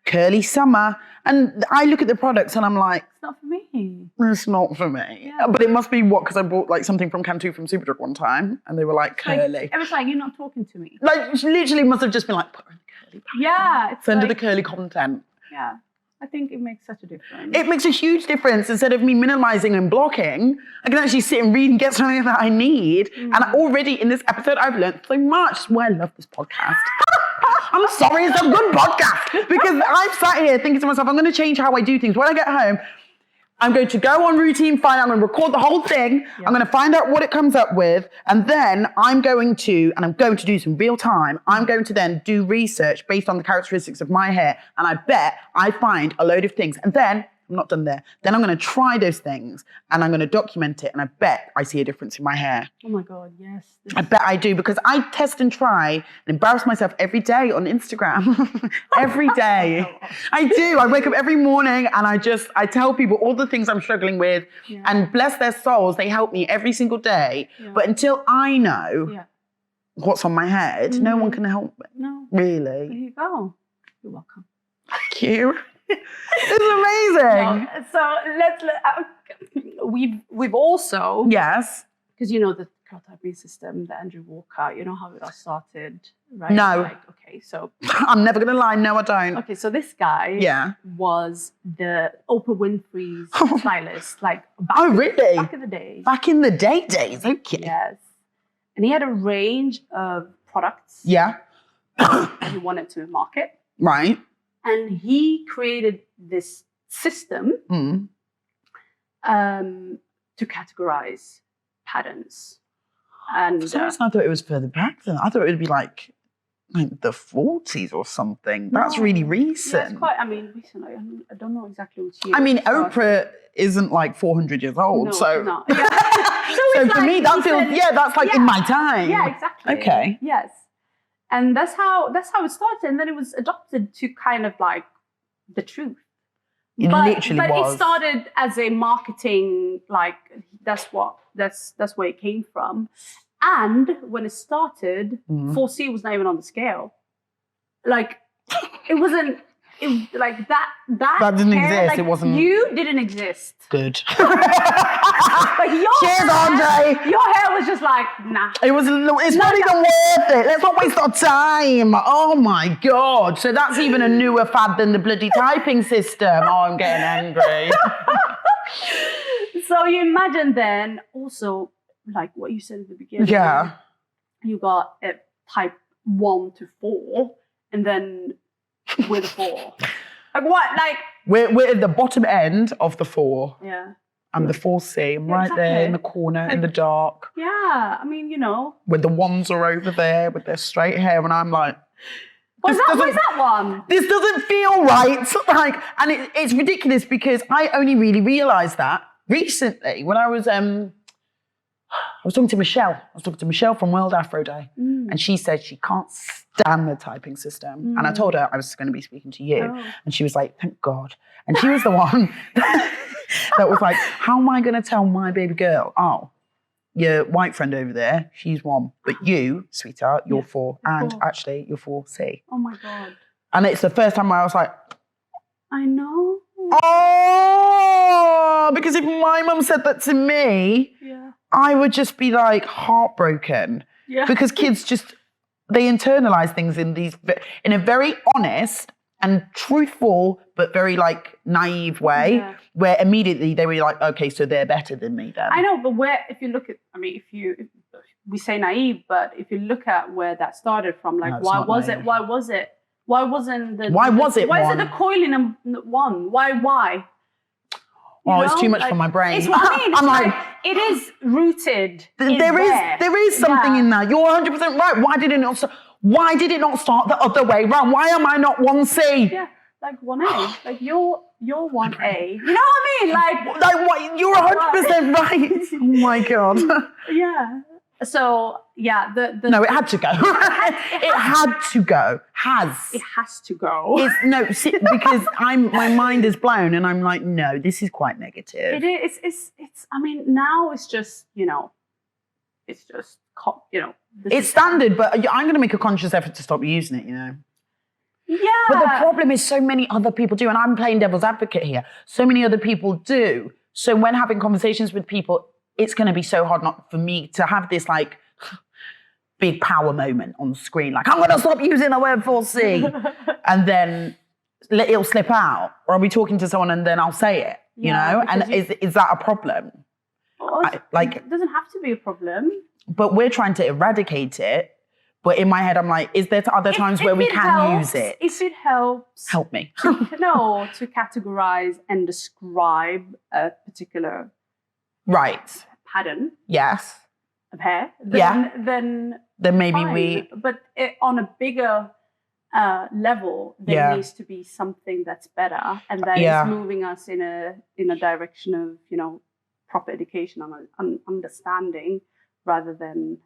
curly summer. And I look at the products and I'm like, it's not for me. It's not for me. Yeah. But it must be because I bought like something from Cantu from Superdrug one time and they were like curly. It was like, you're not talking to me. Like literally must have just been like, put her in the curly pattern. Yeah. Send her the curly content. Yeah. I think it makes such a difference. It makes a huge difference. Instead of me minimizing and blocking, I can actually sit and read and get something that I need. And already in this episode, I've learned so much. That's why I love this podcast. I'm sorry, it's a good podcast. Because I've sat here thinking to myself, I'm going to change how I do things. When I get home, I'm going to go on Routine Find. I'm going to record the whole thing. Yeah. I'm going to find out what it comes up with. And then I'm going to do some real time. I'm going to then do research based on the characteristics of my hair. And I bet I find a load of things. And then I'm not done there. Then I'm going to try those things and I'm going to document it. And I bet I see a difference in my hair. Oh my God, yes. I bet I do because I test and try and embarrass myself every day on Instagram. Every day. I do. I wake up every morning and I tell people all the things I'm struggling with and bless their souls, they help me every single day. Yeah. But until I know what's on my head, no one can help me. No. Really. There you go. You're welcome. Thank you. It's amazing. No, so we've also because the curl typing system, the Andrew Walker, you know how it all started, right? No. So I'm never gonna lie. No, I don't. Okay, so this guy was the Oprah Winfrey's stylist, like really? Back in the day. Back in the days. Okay. Yes, and he had a range of products. Yeah. He wanted to market. Right. And he created this system to categorize patterns. And for some reason I thought it was further back then. I thought it would be like like the 40s or something. That's No. really Yeah, recent. it's quite, recent. I don't know exactly which year. I mean, it started. Oprah isn't like 400 years old, No, so she's not. Yeah. so it's for like me that feels recent- that's like in my time. Yeah, exactly. Okay. Yes. And that's how it started. And then it was adopted to kind of like the truth. It literally but was. it started as a marketing, like that's where it came from. And when it started, 4C was not even on the scale. Like it wasn't like that didn't hair, exist. like, It wasn't. You didn't exist. Good. Like Cheers, Andre. Your hair was just like, nah. It's not even worth it. Let's not waste our time. Oh my God. So that's even a newer fad than the bloody typing system. Oh, I'm getting angry. So you imagine then also, like what you said at the beginning. Yeah. You got type 1 to 4, and then with 4. Like what? Like we're at the bottom end of the 4. Yeah. I'm the 4C. I'm right there in the corner, in the dark. Yeah. I mean, Where the ones are over there with their straight hair, and I'm like, where's that one? This doesn't feel right. Like, and it's ridiculous because I only really realised that recently when I was talking to Michelle. I was talking to Michelle from World Afro Day, and she said she can't stand the typing system. And I told her I was going to be speaking to you, and she was like, "Thank God." And she was the one that was like, "How am I going to tell my baby girl? Oh, your white friend over there, she's 1, but you, sweetheart, you're 4, and actually you're 4C." Oh my God! And it's the first time where I was like, I know. Oh, because if my mum said that to me, I would just be like heartbroken. Yeah. Because kids they internalize things in a very honest and truthful, but very like naive way, where immediately they were like, okay, so they're better than me then. I know, but if you look at, if we say naive, but if you look at where that started from, like, why was it? Why wasn't the? Why was it? Why is it the coil in 1? Why? It's too much for my brain. It's what I mean. I'm like, it is rooted. There is something in that. You're 100% right. Why did it not start the other way around? Why am I not 1C? Yeah, like 1A. Like you're 1A. You know what I mean? Like what? You're 100% right. Oh my God. Yeah. So yeah, no, it had to go. It had to go. It has to go. Because my mind is blown, and I'm like, no, this is quite negative. It is. It's. Now it's just it's just It's standard, but I'm going to make a conscious effort to stop using it. Yeah. But the problem is, so many other people do, and I'm playing devil's advocate here. So many other people do. So when having conversations with people, it's going to be so hard not for me to have this like big power moment on the screen. Like, I'm going to stop using the word 4C. And then it'll slip out. Or I'll be talking to someone and then I'll say it, you know? And is that a problem? It doesn't have to be a problem. But we're trying to eradicate it. But in my head, I'm like, is there other times where we can use it? If it helps. Help me. To categorize and describe a particular pattern. Yes. Of hair. Then maybe fine. But on a bigger level, there needs to be something that's better, and that is moving us in a direction of proper education and understanding, rather than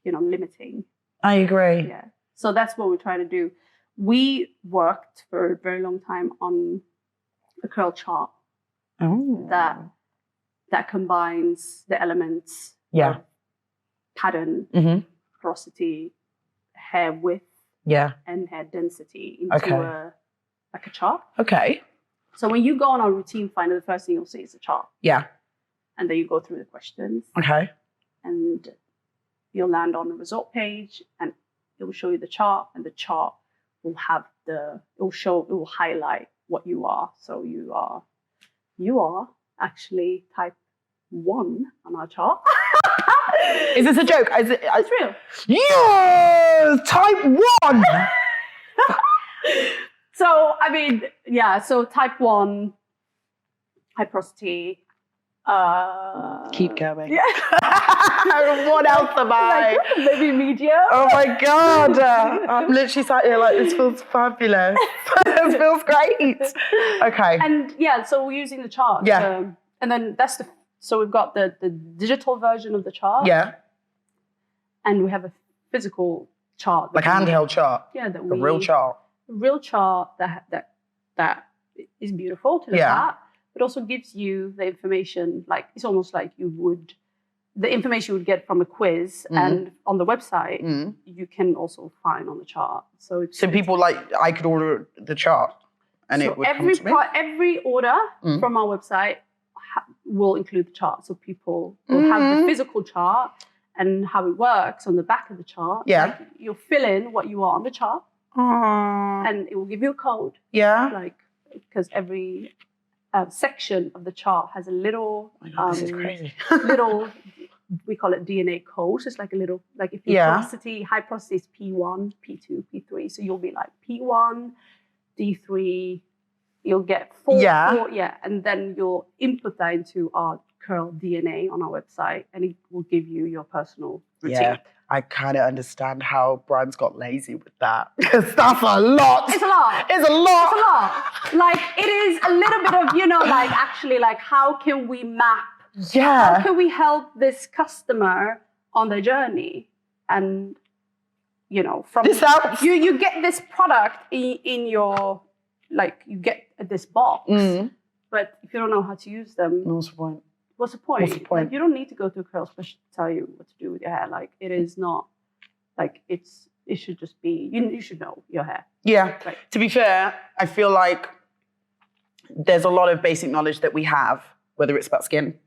limiting. I agree. Yeah. So that's what we're trying to do. We worked for a very long time on a curl chart that combines the elements of pattern, porosity, hair width, and hair density into a chart. Okay. So when you go on our routine finder, the first thing you'll see is a chart. Yeah. And then you go through the questions. Okay. And you'll land on the result page, and it will show you the chart, and the chart will have it will highlight what you are. So you are actually type 1 on our chart. Is this a joke? It's real. Yes, type 1. So, so type 1, high porosity, Keep going. Yeah. What else am I? Like, maybe medium. Oh my God. I'm literally sat here like, this feels fabulous. This feels great. Okay. And yeah, so we're using the chart. Yeah. And then so we've got the digital version of the chart. Yeah. And we have a physical chart. Like handheld chart. Yeah, A real chart. A real chart that is beautiful to look at. It also gives you the information, like it's almost like the information you would get from a quiz, and on the website, you can also find on the chart. So people I could order the chart and it would come to me? Every order from our website will include the chart. So people will have the physical chart and how it works on the back of the chart. Yeah. Like you'll fill in what you want on the chart. And it will give you a code. Yeah. Like, because every section of the chart has a little, Oh my God, this is crazy. little, we call it DNA code. So it's like a little, like if your high porosity is P1, P2, P3. So you'll be like P1, D3, you'll get 4, and then you'll input that into our curl DNA on our website, and it will give you your personal routine. Yeah. I kind of understand how brands got lazy with that, because that's a lot. It's a lot. It's a lot. It's a lot. Like, it is a little bit of, like, actually, like, how can we map? Yeah. How can we help this customer on their journey? And, from this helps. You get this product in your, like, you get this box, but if you don't know how to use them, what's the point? What's the point? What's the point? Like, you don't need to go to a curl specialist to tell you what to do with your hair. Like, it is not, like, it should just be, you should know your hair. Yeah. Right. To be fair, I feel like there's a lot of basic knowledge that we have, whether it's about skin,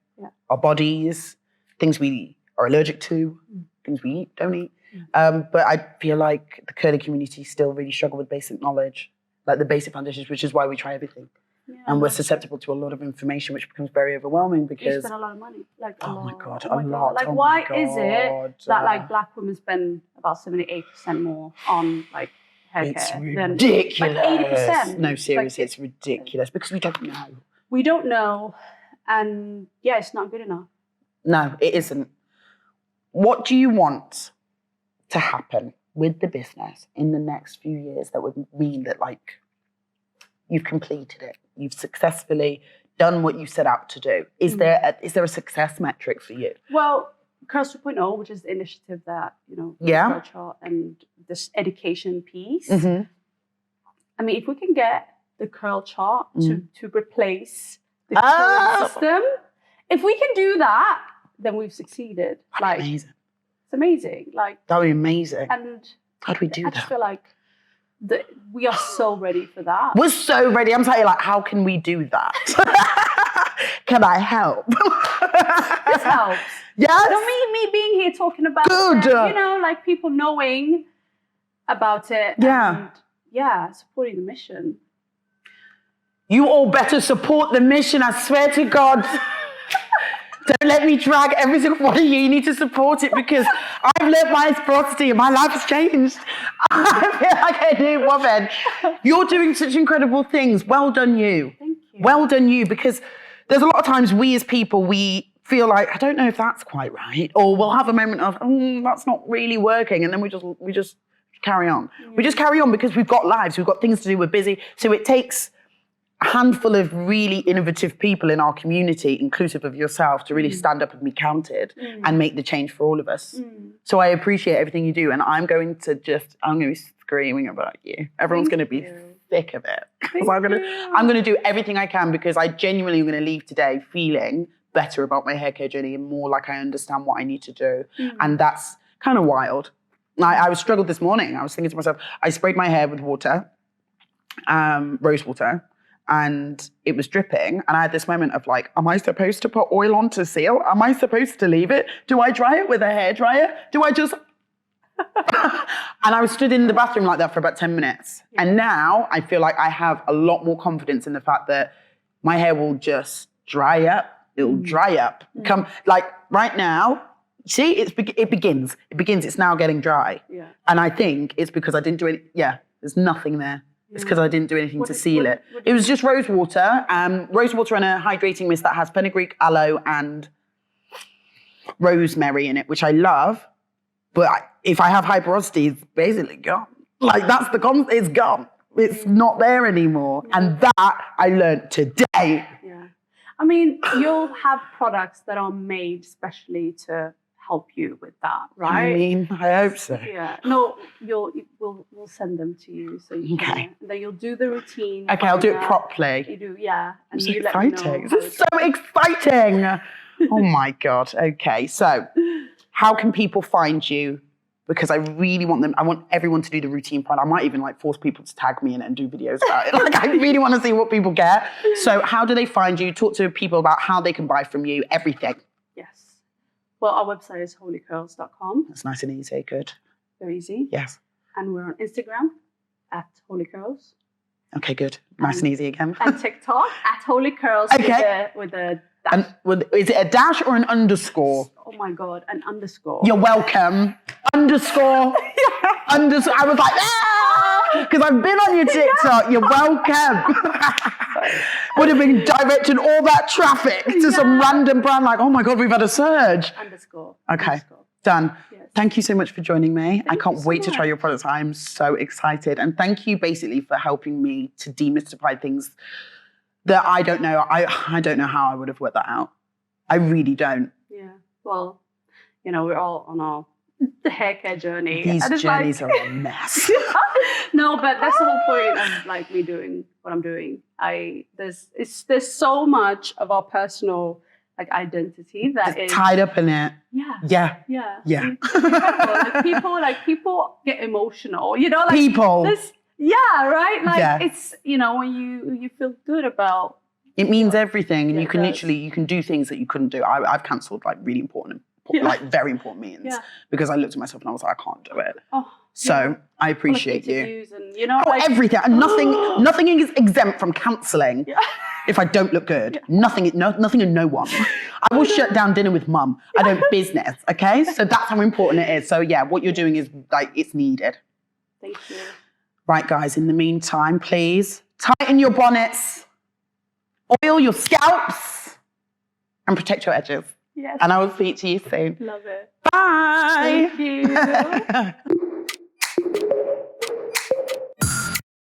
our bodies, things we are allergic to, things we eat, don't eat. But I feel like the curly community still really struggle with basic knowledge, like the basic foundations, which is why we try everything. Yeah, and we're susceptible to a lot of information, which becomes very overwhelming because you spend a lot of money. Like a lot. My God, a lot. Like, why is it that like Black women spend about 78% more on like hair care than ridiculous. Like 80%? No, seriously, it's ridiculous because we don't know. We don't know, and it's not good enough. No, it isn't. What do you want to happen with the business in the next few years that would mean that like you've completed it? You've successfully done what you set out to do. Is there a success metric for you? Well, Curls 2.0, which is the initiative that, Curl Chart and this education piece. I mean, if we can get the Curl Chart to replace the current system, if we can do that, then we've succeeded. That'd be amazing. It's amazing. Like, that'd be amazing. And how do we do that? I just feel like we are so ready for that. We're so ready. I'm telling you, like, how can we do that? Can I help? This helps. Yes. Don't me being here talking about Good. It, like people knowing about it. Yeah. And, supporting the mission. You all better support the mission, I swear to God. Don't let me drag every single one of you. You need to support it because I've learned my porosity and my life has changed. I feel like a new woman. You're doing such incredible things. Well done, you. Thank you. Well done, you. Because there's a lot of times we as people, we feel like, I don't know if that's quite right. Or we'll have a moment of, that's not really working. And then we just carry on. Yeah. We just carry on because we've got lives. We've got things to do. We're busy. So it takes a handful of really innovative people in our community, inclusive of yourself, to really stand up and be counted and make the change for all of us. So I appreciate everything you do, and I'm going to be screaming about you. Everyone's going to be sick of it. I'm going to do everything I can because I genuinely am going to leave today feeling better about my hair care journey and more like I understand what I need to do. And that's kind of wild. I was struggled this morning. I was thinking to myself, I sprayed my hair with water, rose water, and it was dripping. And I had this moment of like, am I supposed to put oil on to seal? Am I supposed to leave it? Do I dry it with a hairdryer? Do I just... And I was stood in the bathroom like that for about 10 minutes. Yeah. And now I feel like I have a lot more confidence in the fact that my hair will just dry up. It'll dry up. Come like right now, see, it begins. It begins. It's now getting dry. Yeah. And I think it's because I didn't do it. Yeah, there's nothing there. It's because I didn't do anything to seal it. what It was just rose water and a hydrating mist that has fenugreek, aloe, and rosemary in it, which I love. But if I have high porosity, it's basically gone. Like it's gone. It's not there anymore. And that I learned today. Yeah. I mean, you'll have products that are made specially to help you with that, right? I mean, I hope so. Yeah. No, we'll send them to you so you can. And then you'll do the routine. Okay, I'll do it properly. You do, yeah. And It's you exciting. Let me know This is so exciting. Oh my God. Okay, so how can people find you? Because I really want them, I want everyone to do the routine plan. I might even like force people to tag me in it and do videos about it. Like I really want to see what people get. So how do they find you? Talk to people about how they can buy from you, everything. Yes. Well, our website is holycurls.com. That's nice and easy, good. Very easy. Yes. And we're on Instagram @holycurls. Okay, good. Nice and easy again. And TikTok @holycurls with a dash. And is it a dash or an underscore? Oh my God, an underscore. You're welcome. Underscore. Underscore. I was like, because I've been on your TikTok. You're welcome. Would have been directing all that traffic to some random brand like, oh my God, we've had a surge. Underscore. Okay, Underscore. done. Yes. Thank you so much for joining me. I can't you so wait to try much. your products. I'm so excited. And thank you basically for helping me to demystify things that I don't know. I don't know how I would have worked that out. I really don't. Yeah. Well, we're all on the hair care journey. These And it's journeys are a mess. No, but that's the whole point of like me doing what I'm doing. There's so much of our personal like identity that is tied up in it. Yeah. Yeah. People get emotional. People. Yeah, right. Like Yeah. it's when you feel good about. It means everything, and Yeah, you can it does. you can do things that you couldn't do. I've cancelled like really important, like very important meetings because I looked at myself and I was like, I can't do it. Oh, So I appreciate you. interviews and Everything, and nothing is exempt from cancelling. Yeah. If I don't look good, nothing and no one. I will shut down dinner with mum. I don't business, okay? So that's how important it is. So yeah, what you're doing is like, it's needed. Thank you. Right, guys, in the meantime, please tighten your bonnets, oil your scalps, and protect your edges. Yes. And I will speak to you soon. Love it. Bye. Thank you.